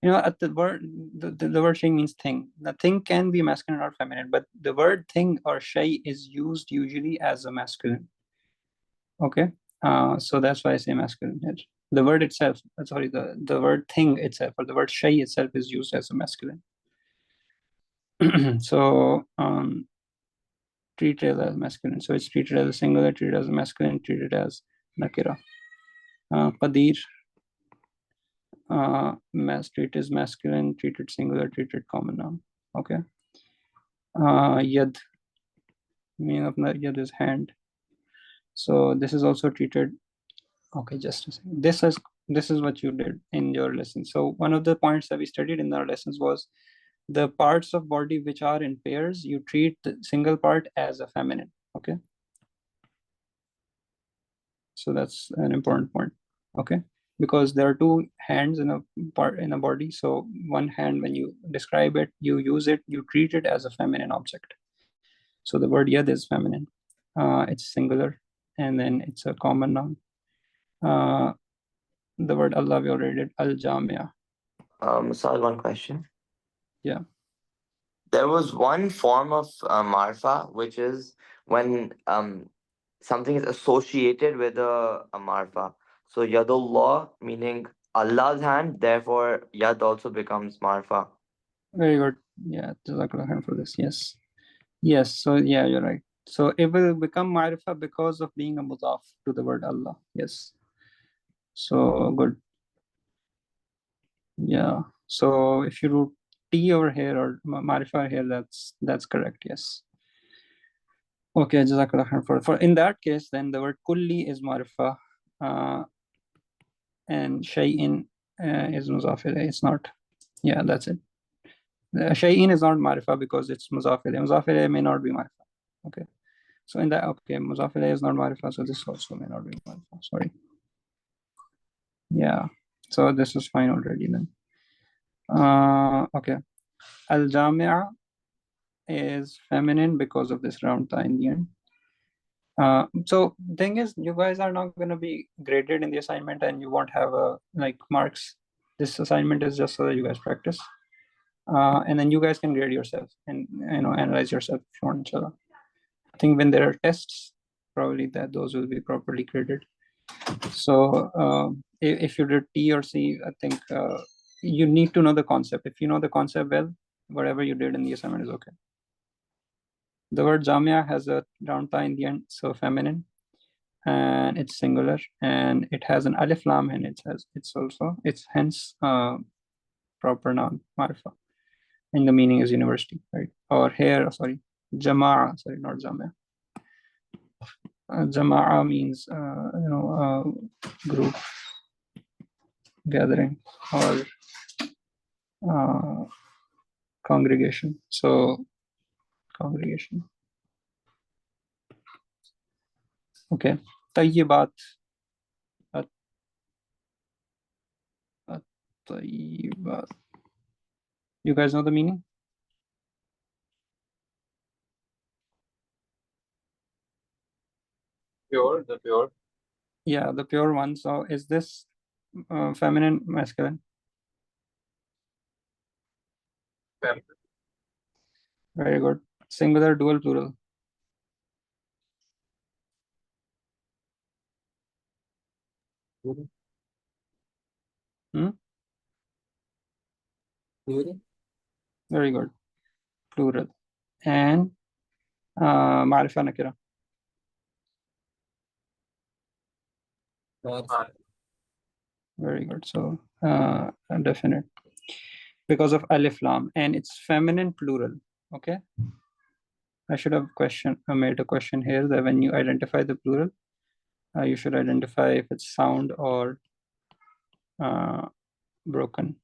At the word, the word shay means thing. The thing can be masculine or feminine, but the word thing or shay is used usually as a masculine. Okay, so that's why I say masculine here. The word itself, the word thing itself, or the word shay itself, is used as a masculine. So treated as masculine. So it's treated as a singular, treated as a masculine, treated as nakira. Qadir. Treated masculine, treated singular, treated common noun. Okay. Yad, meaning of yad is hand. So this is also treated. Okay, just a second. This is what you did in your lesson. So one of the points that we studied in our lessons was the parts of body which are in pairs. You treat the single part as a feminine. Okay. So that's an important point. Okay. Because there are two hands in a body. So one hand, when you describe it, you use it, you treat it as a feminine object. So the word yad is feminine. It's singular, and then it's a common noun. The word Allah, we already did, al-jamia. Sal, one question. Yeah. There was one form of marfa, which is when something is associated with a marfa. So yadullah, meaning Allah's hand, therefore yad also becomes marfa. Very good. Yeah, jazakallah khair for this. Yes. Yes. So yeah, you're right. So it will become ma'rifa because of being a mudaf to the word Allah. Yes. So good. Yeah. So if you do T over here or ma'rifa here, that's correct. Yes. Okay, jazakallah khair. For in that case, then the word kulli is ma'rifa, and shay'in is mudaf ilayh. It's not. Yeah, that's it. Shay'in is not ma'rifa because it's mudaf ilayh. Mudaf ilayh may not be ma'rifa. Okay. So in that, okay, mudaf ilayh is not ma'rifa, so this also may not be ma'rifa. Sorry. Yeah. So this is fine already then. Okay. Al-jami'a is feminine because of this round ta in the end. So thing is, you guys are not going to be graded in the assignment, and you won't have marks. This assignment is just so that you guys practice, and then you guys can grade yourself and analyze yourself if you want, inshallah. I think when there are tests, probably those will be properly graded. So if you did T or C, I think you need to know the concept. If you know the concept well, whatever you did in the assignment is okay. The word jamia has a round ta in the end, so feminine, and it's singular, and it has an alif lam, and it's hence proper noun marifa, and the meaning is university, right? Or here, sorry, jama'a, sorry, not jamia. Jama'a means group, gathering, or congregation. So congregation. Okay. Tayyibat. Tayyibat. You guys know the meaning? Pure, the pure. Yeah, the pure one. So is this feminine, masculine? Feminine. Very good. Singular, dual, plural. Hmm? Plural. Very good. Plural. And معرفة نكرة. Very good. So definite. Because of alif lam, and it's feminine plural. Okay. I should have made a question here that when you identify the plural, you should identify if it's sound or broken.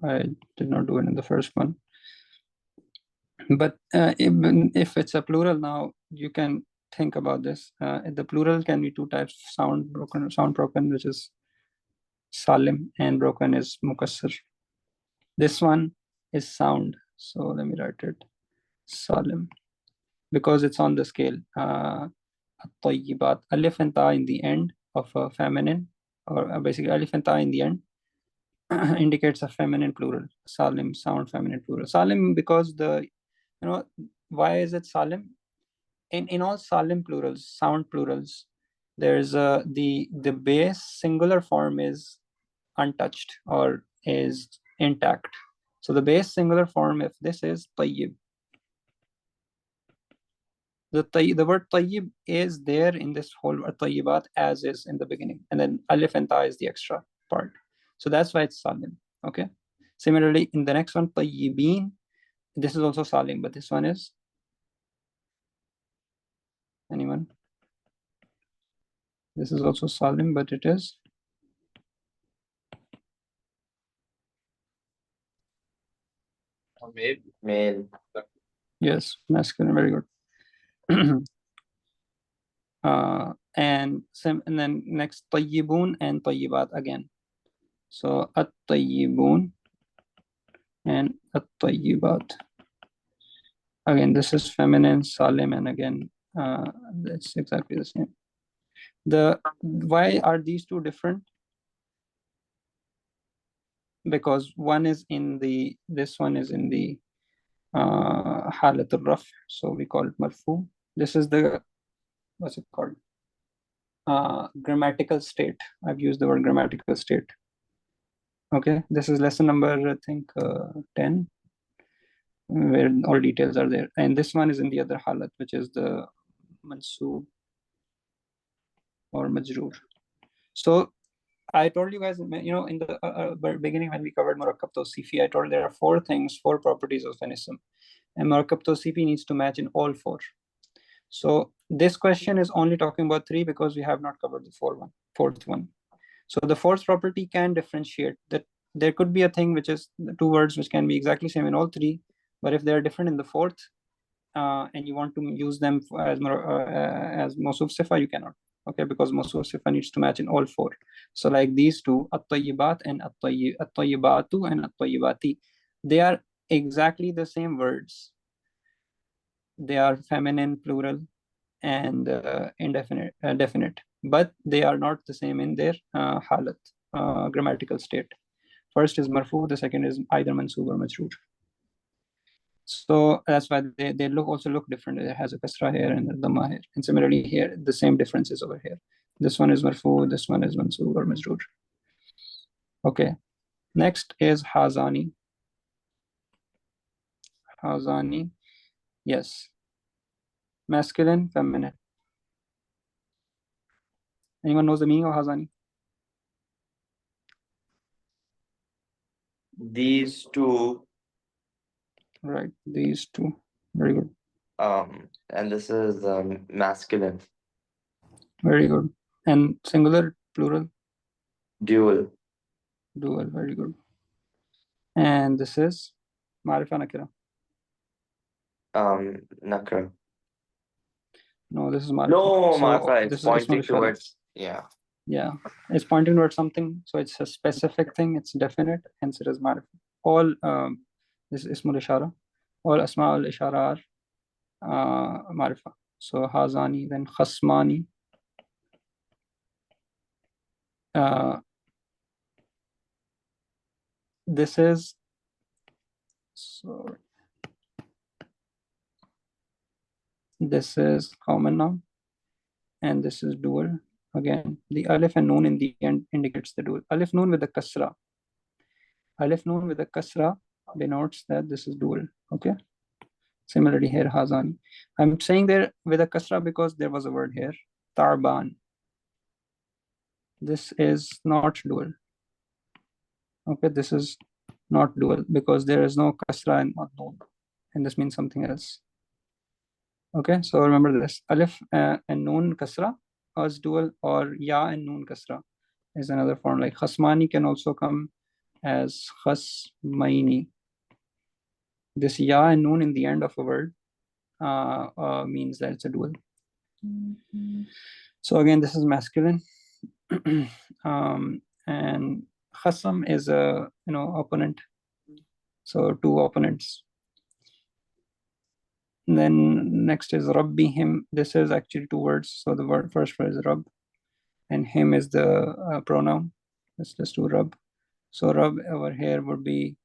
I did not do it in the first one. But even if it's a plural now, you can think about this. The plural can be two types: sound broken, which is salim, and broken is mukassir. This one is sound, so let me write it salim, because it's on the scale. At-tayyibat, alif and ta in the end of a feminine, or basically alif and ta in the end indicates a feminine plural. Salim, sound feminine plural. Salim, because why is it salim? In all salim plurals, sound plurals, there's the base singular form is untouched or is intact. So the base singular form, if this is tayyib, the word tayyib is there in this whole tayyibat as is in the beginning, and then alif and ta is the extra part. So that's why it's salim. Okay. Similarly, in the next one, tayyibin, this is also salim, but this one is, anyone? This is also salim, but it is Male. yes, masculine. Very good. And then next tayyibun and tayyibat again. So at-tayyibun and at-tayyibat. Again, this is feminine, salim, and again, it's exactly the same. Why are these two different? Because one is in the, this one is in the halat al-raf, so we call it marfu. This is the, what's it called? Grammatical state. I've used the word grammatical state. Okay, this is lesson number, I think, 10, where all details are there. And this one is in the other halat, which is the mansoob or majroor. So I told you guys, in the beginning when we covered murakkab tawsifi, I told there are four properties of an ism, and murakkab tawsifi needs to match in all four. So this question is only talking about three because we have not covered the fourth one. So the fourth property can differentiate that there could be a thing which is two words which can be exactly same in all three, but if they're different in the fourth, and you want to use them as mawsuf sifa, you cannot. Okay, because mawsuf sifa needs to match in all four. So like these two, at-tayyibat and at-tayyibatu and at-tayyibati, they are exactly the same words. They are feminine plural and indefinite, definite, but they are not the same in their halat, grammatical state. First is marfu, the second is either mansoob or majroor. So that's why they also look different. It has a kasra here and a dhamma here, and similarly here the same differences over here. This one is marfu, this one is mansoob or majroor. Okay, next is hazani. Hazani, yes, masculine, feminine. Anyone knows the meaning of hazani? These two. Right, these two. Very good. And this is masculine. Very good. And singular, plural? Dual. Dual, very good. And this is Marifa Nakira? Nakra. No, this is Marifa. No, So Marfa, this it's is Ismail pointing Ishara. towards, yeah. Yeah, it's pointing towards something. So it's a specific thing, it's definite, hence it is Marifa. All, this is Ismail Ishara. All Asma al Ishara are Marifa. So Hazani, then Khasmani, This is, sorry, this is common noun, and this is dual. Again, the alif and noon in the end indicates the dual. Alif noon with a kasra. Alif noon with a kasra denotes that this is dual. Okay. Similarly here, hazani. I'm saying there with a kasra because there was a word here, tarban. This is not dual. Okay, this is not dual because there is no kasra and not noon, and this means something else. Okay, so remember this: alif and noon kasra is dual, or ya and noon kasra is another form. Like khasmani can also come as khasmaini. This ya and noon in the end of a word means that it's a dual. So again, this is masculine. And khasam is a opponent. So two opponents. And then next is rabbihim. This is actually two words. So the first word is rabb, and him is the pronoun. It's just to rabb. So rabb over here would be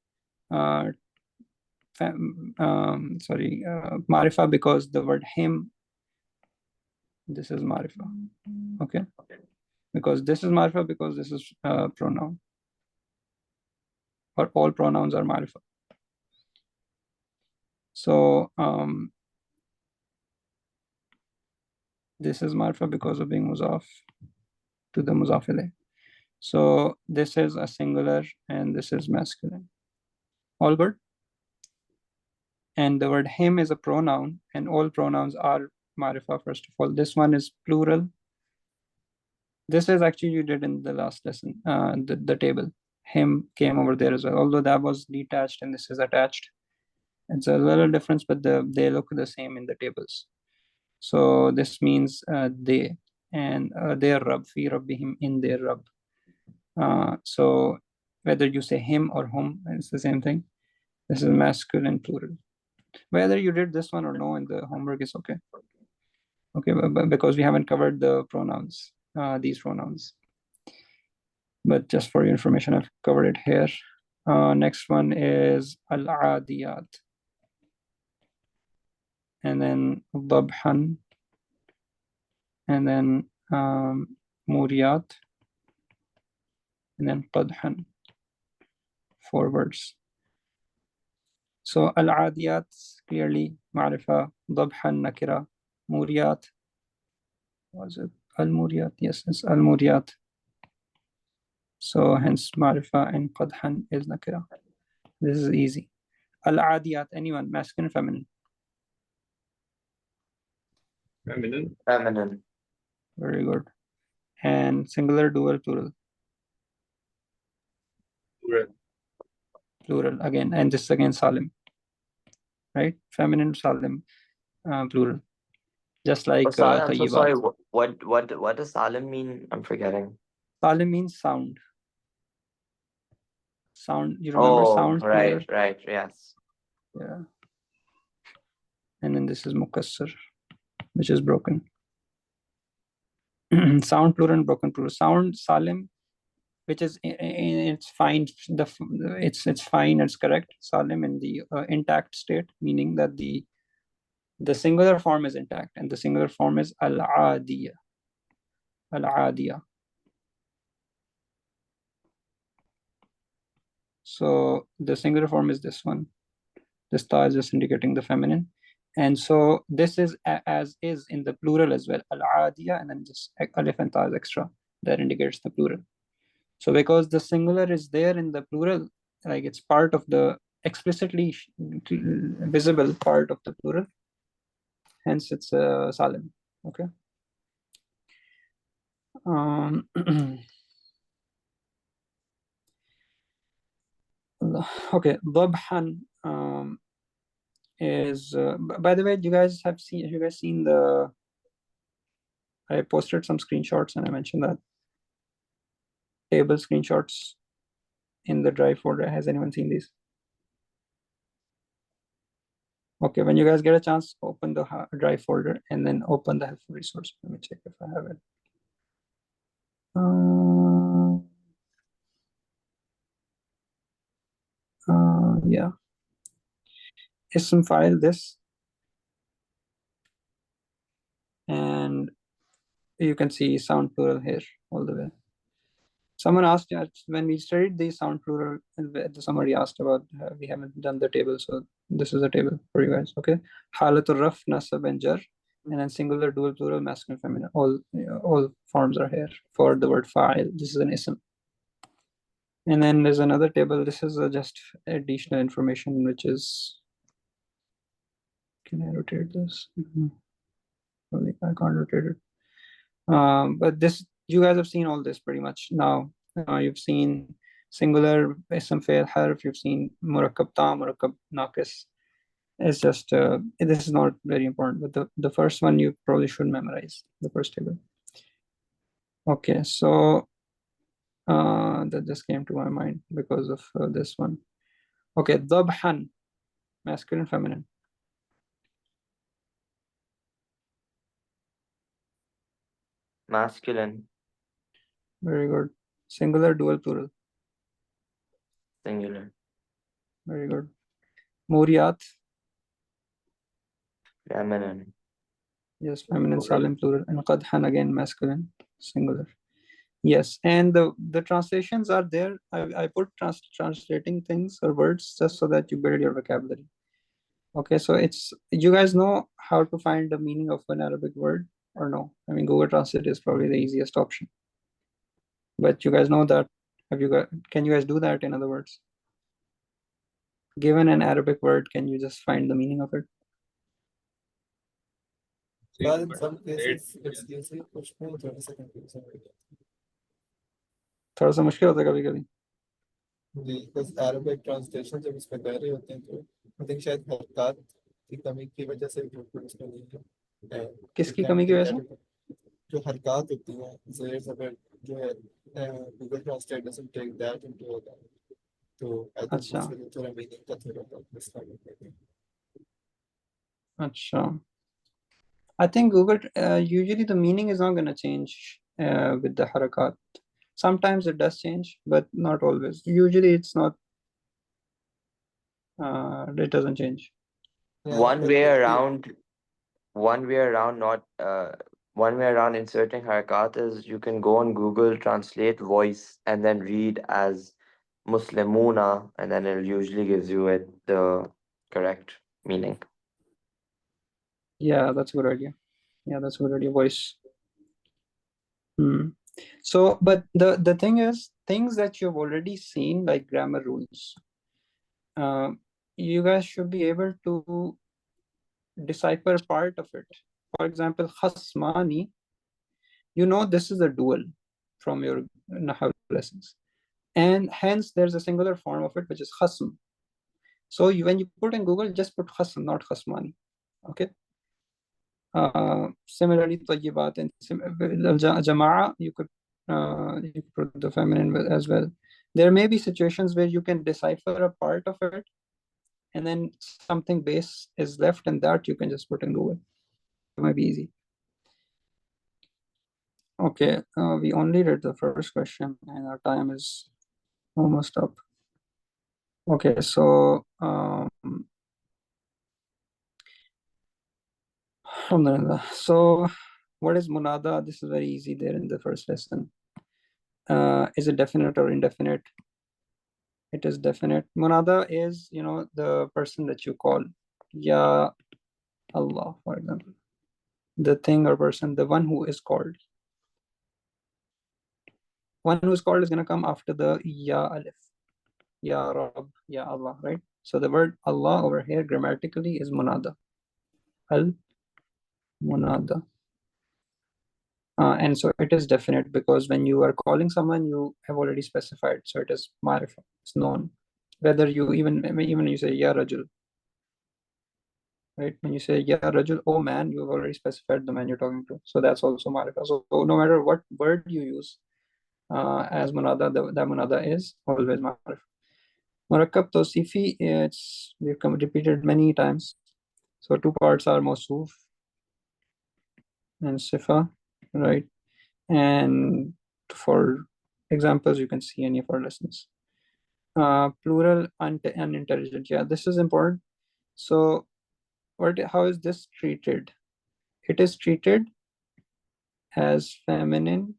marifa, because the word him. This is marifa. Okay. Because this is marifa, because this is pronoun, or all pronouns are marifa. So this is marifa because of being muzaf to the muzaf ilayh. So this is a singular and this is masculine. All good? And the word him is a pronoun, and all pronouns are marifa. First of all, this one is plural. This is actually you did in the last lesson, the table. Him came over there as well, although that was detached and this is attached. It's a little difference, but they look the same in the tables. So this means they, and their Rabb, fi rabbihim, in their Rabb. So whether you say him or hum, it's the same thing. This is masculine plural. Whether you did this one or no in the homework is okay. Okay, but because we haven't covered the pronouns, these pronouns. But just for your information, I've covered it here. Next one is al-adiyat. And then dabhan. And then muriyat. And then qadhan. 4 words. So al-adiyat clearly ma'rifa, dabhan nakira, muriyat. Was it al-muriyat? Yes, it's al-muriyat. So hence ma'rifa, and qadhan is nakira. This is easy. Al-adiyat, anyone, masculine, feminine? Feminine. Feminine. Very good. And singular, dual, plural? Plural. Plural again, and this again salim, right? Feminine, salim, plural. Just like Salim, I'm so sorry. tayyibat. What does Salim mean? I'm forgetting. Salim means sound. Sound, you remember sound? Right, Clear? right, yes. Yeah. And then this is mukassar, which is broken. Sound plural and broken plural. Sound salim, which is it's fine. It's fine. It's correct. Salim in the intact state, meaning that the singular form is intact, and the singular form is al-adiyah. Al-adiyah. So the singular form is this one. This ta is just indicating the feminine. And so this is as is in the plural as well. Al-adiyah, and then just alif and ta is extra. That indicates the plural. So because the singular is there in the plural, like it's part of the explicitly visible part of the plural, hence it's salim. Okay. Okay, dabhan is by the way, you guys seen the, I posted some screenshots and I mentioned that table screenshots in the drive folder. Has anyone seen these? Okay, when you guys get a chance, open the drive folder and then open the helpful resource. Let me check if I have it. Yeah. Ism file this, and you can see sound plural here all the way. Someone asked when we studied the sound plural, somebody asked about, we haven't done the table, so this is a table for you guys. Okay, halatul raf, nasab, and jar, and then singular, dual, plural, masculine, feminine. All forms are here for the word fa'il. This is an ism. And then there's another table. This is just additional information, which is. Can I rotate this? Probably I can't rotate it. But this, you guys have seen all this pretty much now. You've seen singular, ism, fail, harf. You've seen murakkab tam, murakkab naqis. It's just this is not very important, but the first one you probably should memorize, the first table. Okay, so that just came to my mind because of this one. Okay, dabhan, masculine, feminine. Masculine. Very good. Singular, dual, plural. Singular. Very good. Muriyat. Feminine. Yes, feminine, salim, plural. And qadhan, again, masculine, singular. Yes, and the translations are there. I put translating things or words just so that you build your vocabulary. Okay, so it's, you guys know how to find the meaning of an Arabic word or no? I mean, Google Translate is probably the easiest option. But you guys know that, can you guys do that, in other words? Given an Arabic word, can you just find the meaning of it? Well, in some cases, it's easy, कुछ में थोड़ा सा confusion हो जाता है. थोड़ा सा मुश्किल होता है कभी-कभी. जी, because Arabic translation जब इसमें कर रहे होते हैं तो I think शायद हरकत की कमी की वजह से बिल्कुल इसमें नहीं है. किसकी कमी की वजह से? जो हरकत होती हैं, ज़ेर ज़बर जो है, Google Translate doesn't take that into account. तो I think अच्छा. इसलिए थोड़ा meaning का थोड़ा mismatch होता है. अच्छा. I think Google, usually the meaning is not going to change with the harakat. Sometimes it does change, but not always. Usually it's not, it doesn't change. Yeah, One but way if you- around, one way around inserting harakat is you can go on Google Translate voice and then read as Muslimuna, and then it usually gives you the correct meaning. Yeah, that's a good idea. Yeah, that's a good idea. Voice. So, but the thing is, things that you've already seen, like grammar rules, you guys should be able to decipher part of it. For example, khasmani, you know this is a dual from your Nahaw lessons. And hence there's a singular form of it, which is khasm. So when you put in Google, just put khasm, not khasmani. Okay. Similarly, tayyibat and jama'a, you could put the feminine as well. There may be situations where you can decipher a part of it, and then something base is left, and that you can just put in Google. It might be easy. Okay, we only read the first question, and our time is almost up. Okay, so alhamdulillah. So what is munada? This is very easy there in the first lesson. Is it definite or indefinite? It is definite. Munada is, the person that you call. Ya Allah, for example. The thing or person, the one who is called. One who is called is going to come after the Ya Alif. Ya Rab, Ya Allah, right? So the word Allah over here grammatically is munada. Al munada. And so it is definite because when you are calling someone, you have already specified. So it is ma'rifah. It's known. Whether you even when you say Ya Rajul, right? When you say Ya Rajul, oh man, you've already specified the man you're talking to. So that's also ma'rifah. So no matter what word you use as munada, the munada is always ma'rifah. Murakkab tawsifi, we've repeated many times. So two parts are mawsuf and sifa, right? And for examples, you can see any of our lessons. Plural unintelligent. Yeah, this is important. So how is this treated? It is treated as feminine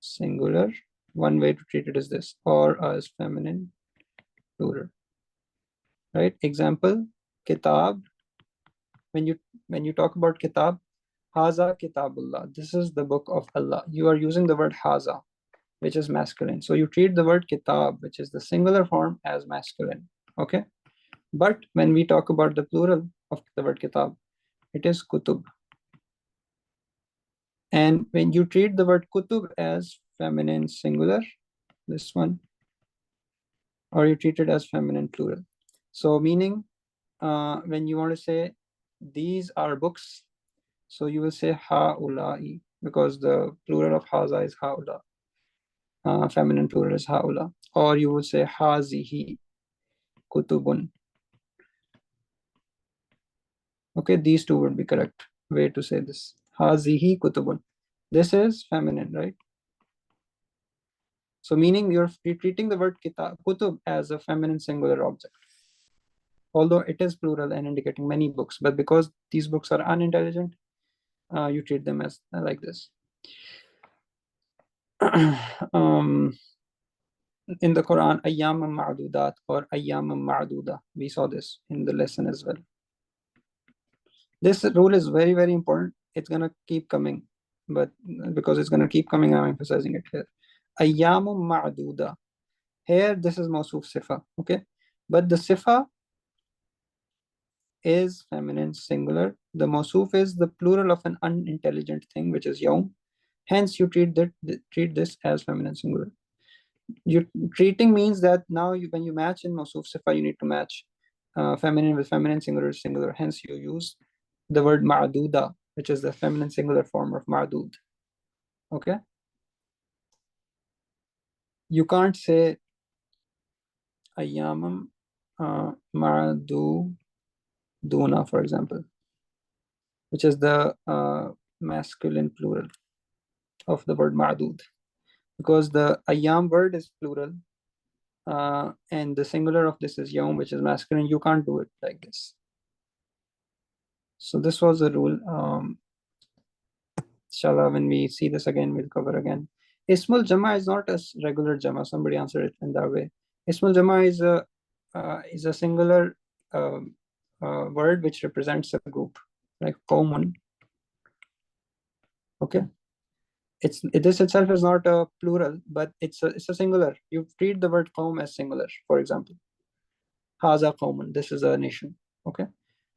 singular. One way to treat it is this, or as feminine plural. Right? Example, kitab. When you talk about kitab, haza kitabullah. This is the book of Allah. You are using the word haza, which is masculine. So you treat the word kitab, which is the singular form, as masculine. Okay? But when we talk about the plural of the word kitab, it is kutub. And when you treat the word kutub as feminine singular, this one, or you treat it as feminine plural. So meaning, when you want to say these are books, so you will say haula'i, because the plural of haza is haula. Feminine plural is haula. Or you would say hazihi kutubun. Okay, these two would be correct way to say this. Hazihi kutubun. This is feminine, right? So meaning you're treating the word kutub as a feminine singular object. Although it is plural and indicating many books, but because these books are unintelligent, you treat them as like this. In the Quran, ayyam ma'dudat or ayyam ma'duda. We saw this in the lesson as well. This rule is very, very important. It's gonna keep coming, but because it's gonna keep coming, I'm emphasizing it here. Ayyam ma'duda. Here, this is mawsuf sifa, okay? But the sifa is feminine singular. The mawsuf is the plural of an unintelligent thing, which is yawm. Hence, you treat this as feminine singular. Treating means that now when you match in mawsuf sifa, you need to match feminine with feminine, singular with singular. Hence, you use the word ma'duda, which is the feminine singular form of ma'dud. Okay? You can't say ayyamam ma'duduna, for example, which is the masculine plural of the word ma'dud, because the ayyam word is plural, and the singular of this is yawm, which is masculine. You can't do it like this. So this was the rule. Inshallah, when we see this again, we'll cover again. Ismul Jama is not a regular Jama. Somebody answered it in that way. Ismul Jama is a singular word which represents a group, like qawmun. Okay. This itself is not a plural, but it's a singular. You treat the word qawm as singular. For example, haza qawmun. This is a nation. Okay.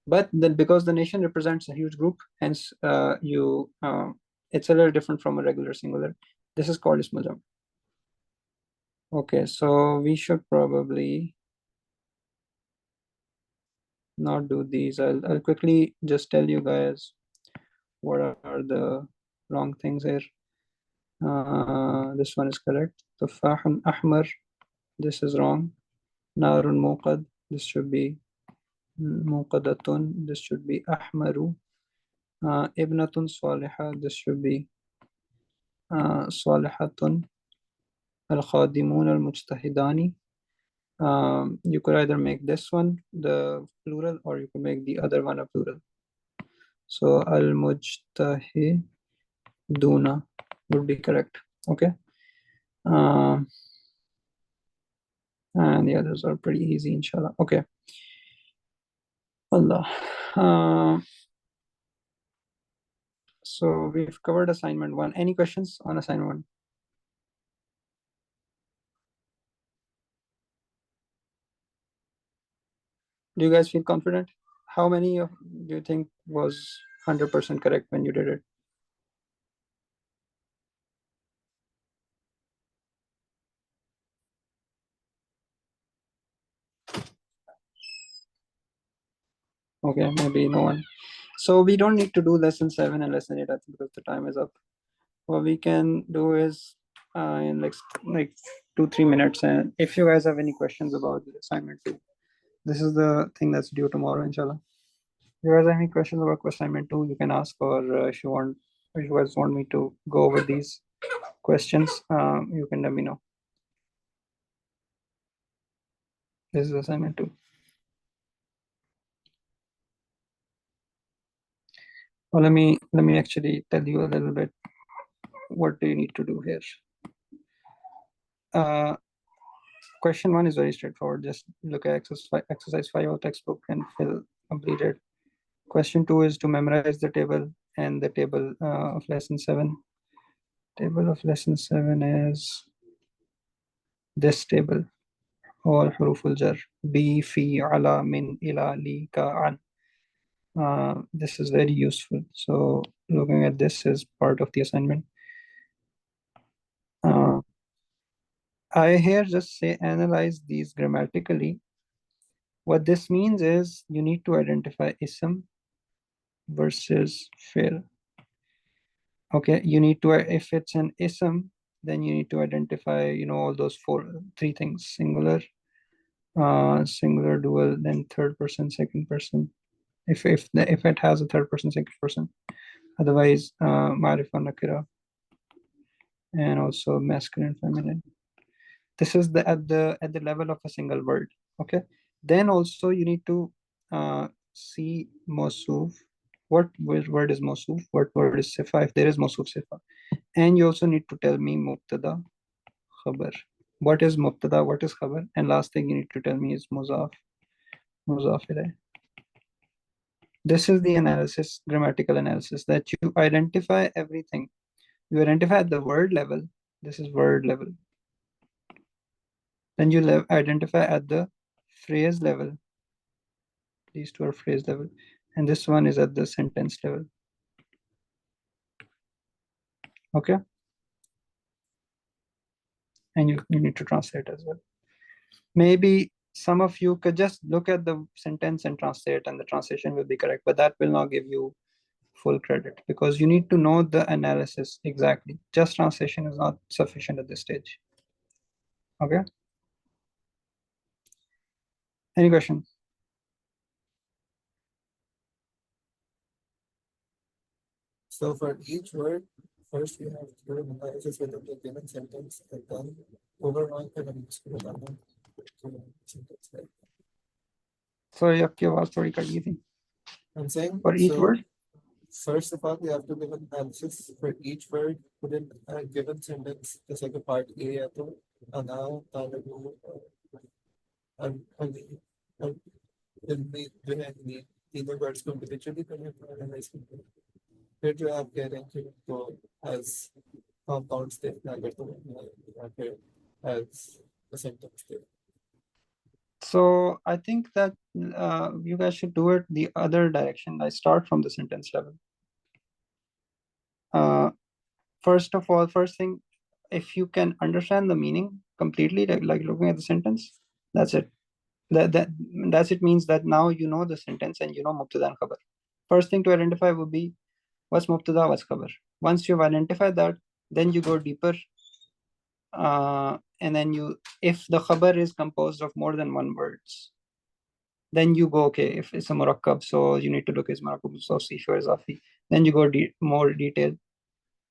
But then because the nation represents a huge group, hence it's a little different from a regular singular. This is called ismul jam. Okay, so we should probably not do these. I'll quickly just tell you guys what are the wrong things here. This one is correct. Tufahun ahmar. This is wrong. Narun muqad. This should be muqadatun. This should be ahmaru. Ibnatun salihah. This should be صالحة الخادمون المجتهدان. You could either make this one the plural or you could make the other one a plural. So المجتهدون would be correct. Okay. And the others are pretty easy, inshallah. Okay. Allah. So we've covered assignment 1. Any questions on assignment 1? Do you guys feel confident? How many of do you think was 100% correct when you did it? Okay, maybe no one. So we don't need to do lesson 7 and lesson 8, I think, because the time is up. What we can do is in like 2-3 minutes, and if you guys have any questions about the assignment 2, this is the thing that's due tomorrow, inshallah. If you guys have any questions about assignment 2, you can ask, or if you guys want me to go over these questions, you can let me know. This is assignment 2. Well, let me actually tell you a little bit what do you need to do here. Question 1 is very straightforward. Just look at exercise 5 of textbook and complete it. Question 2 is to memorize the table, and the table of lesson 7. Table of lesson 7 is this table, or huruful jar. Bi, fi, ala, min, ila, li, ka, an. This is very useful. So looking at this is part of the assignment. I here just say analyze these grammatically. What this means is you need to identify ism versus fi'l. Okay, you need to, if it's an ism, then you need to identify, all those three things: singular, singular, dual, then third person, second person. If it has a third person, second person, otherwise, ma'rifa, nakira, and also masculine, feminine. This is at the level of a single word. Okay, then also you need to see mawsuf. What word is mawsuf? What word is sifa? If there is mawsuf, sifa. And you also need to tell me mubtada, khabar. What is mubtada? What is khabar? And last thing you need to tell me is muzaf, muzaf ilayh. This is the analysis, grammatical analysis, that you identify everything. You identify at the word level. This is word level. Then you identify at the phrase level. These two are phrase level. And this one is at the sentence level. Okay? And you need to translate as well. Maybe some of you could just look at the sentence and translate, and the translation will be correct, but that will not give you full credit because you need to know the analysis exactly. Just translation is not sufficient at this stage. Okay? Any questions? So for each word, first we have to do an analysis within the given sentence, and then overall फिर हम इसको बताना sentence है. Sorry, आपकी आवाज थोड़ी cut गई थी. I'm saying For each word? First of all, we have to give an analysis for each word within a given sentence. Just like a part A है तो ana, talabu, and इनमें जो है तीनों words को individually करने को analyze करते हैं. फिर जो आप कह रहे हैं कि तो as compound state ना करते हैं या फिर as a sentence state. So I think that you guys should do it the other direction. I start from the sentence level. First of all, first thing, if you can understand the meaning completely, like looking at the sentence, that's it. That's it means that now you know the sentence and you know mubtada and khabar. First thing to identify would be what's mubtada, what's khabar. Once you've identified that, then you go deeper. And then if the khabar is composed of more than one words, then you go, okay, if it's a murakkab, so you need to look at murakkab, sawsi, or izafi. Then you go more detailed.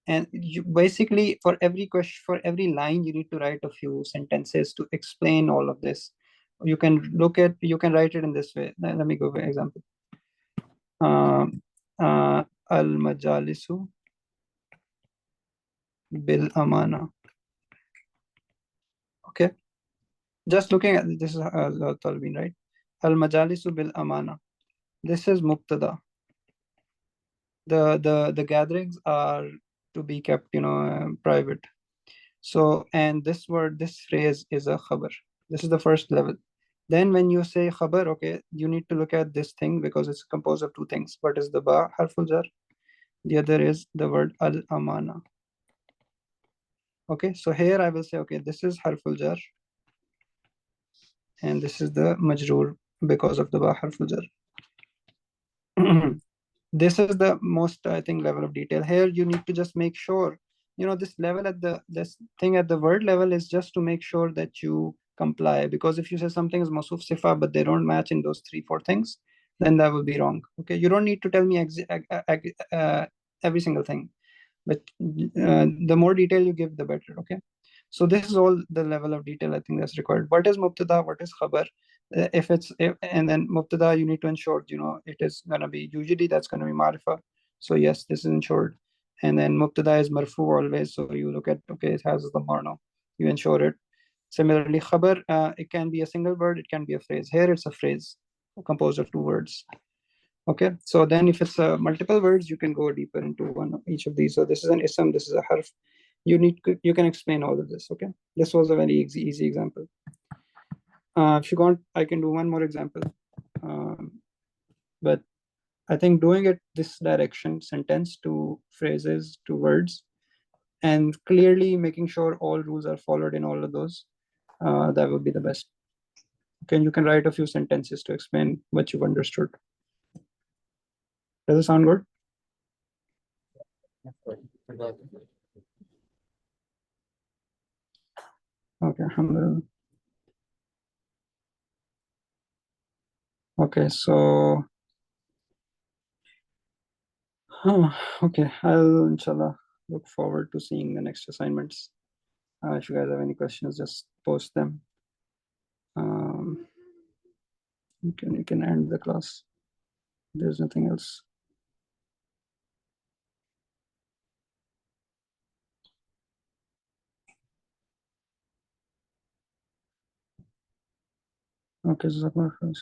And you basically, for every question, for every line, you need to write a few sentences to explain all of this. You can write it in this way. Let me go for example. Al-majalisu bil amana. Okay. Just looking at this is Talbin, right? Al-majalisu bil amana. This is mubtada. The gatherings are to be kept, private. So, and this phrase is a khabar. This is the first level. Then when you say khabar, okay, you need to look at this thing because it's composed of two things. What is the ba harful jar? The other is the word al-amana. Okay, so here I will say, okay, this is harful jar. And this is the majroor because of the ba harful jar. This is the most, I think, level of detail. Here you need to just make sure, this level this thing at the word level is just to make sure that you comply. Because if you say something is mawsuf sifa, but they don't match in those 3-4 things, then that will be wrong. Okay, you don't need to tell me every single thing, but the more detail you give, the better. Okay, So this is all the level of detail I think that's required. What is mubtada? What is khabar? And then mubtada, you need to ensure, it is gonna be, usually that's gonna be marifa. So yes, this is ensured. And then mubtada is marfu always. So you look at, okay, it has the marno, you ensure it. Similarly, khabar, it can be a single word, it can be a phrase. Here it's a phrase composed of two words. Okay, so then if it's multiple words, you can go deeper into each of these. So this is an ism, this is a harf. You can explain all of this. Okay, this was a very easy example. If you want, I can do one more example. But I think doing it this direction, sentence to phrases to words, and clearly making sure all rules are followed in all of those, that would be the best. Okay, you can write a few sentences to explain what you've understood. Does it sound good? Okay, alhamdulillah. Okay, so okay, I'll inshallah look forward to seeing the next assignments. If you guys have any questions, just post them. You can end the class. There's nothing else. Okay, jazakallah khair.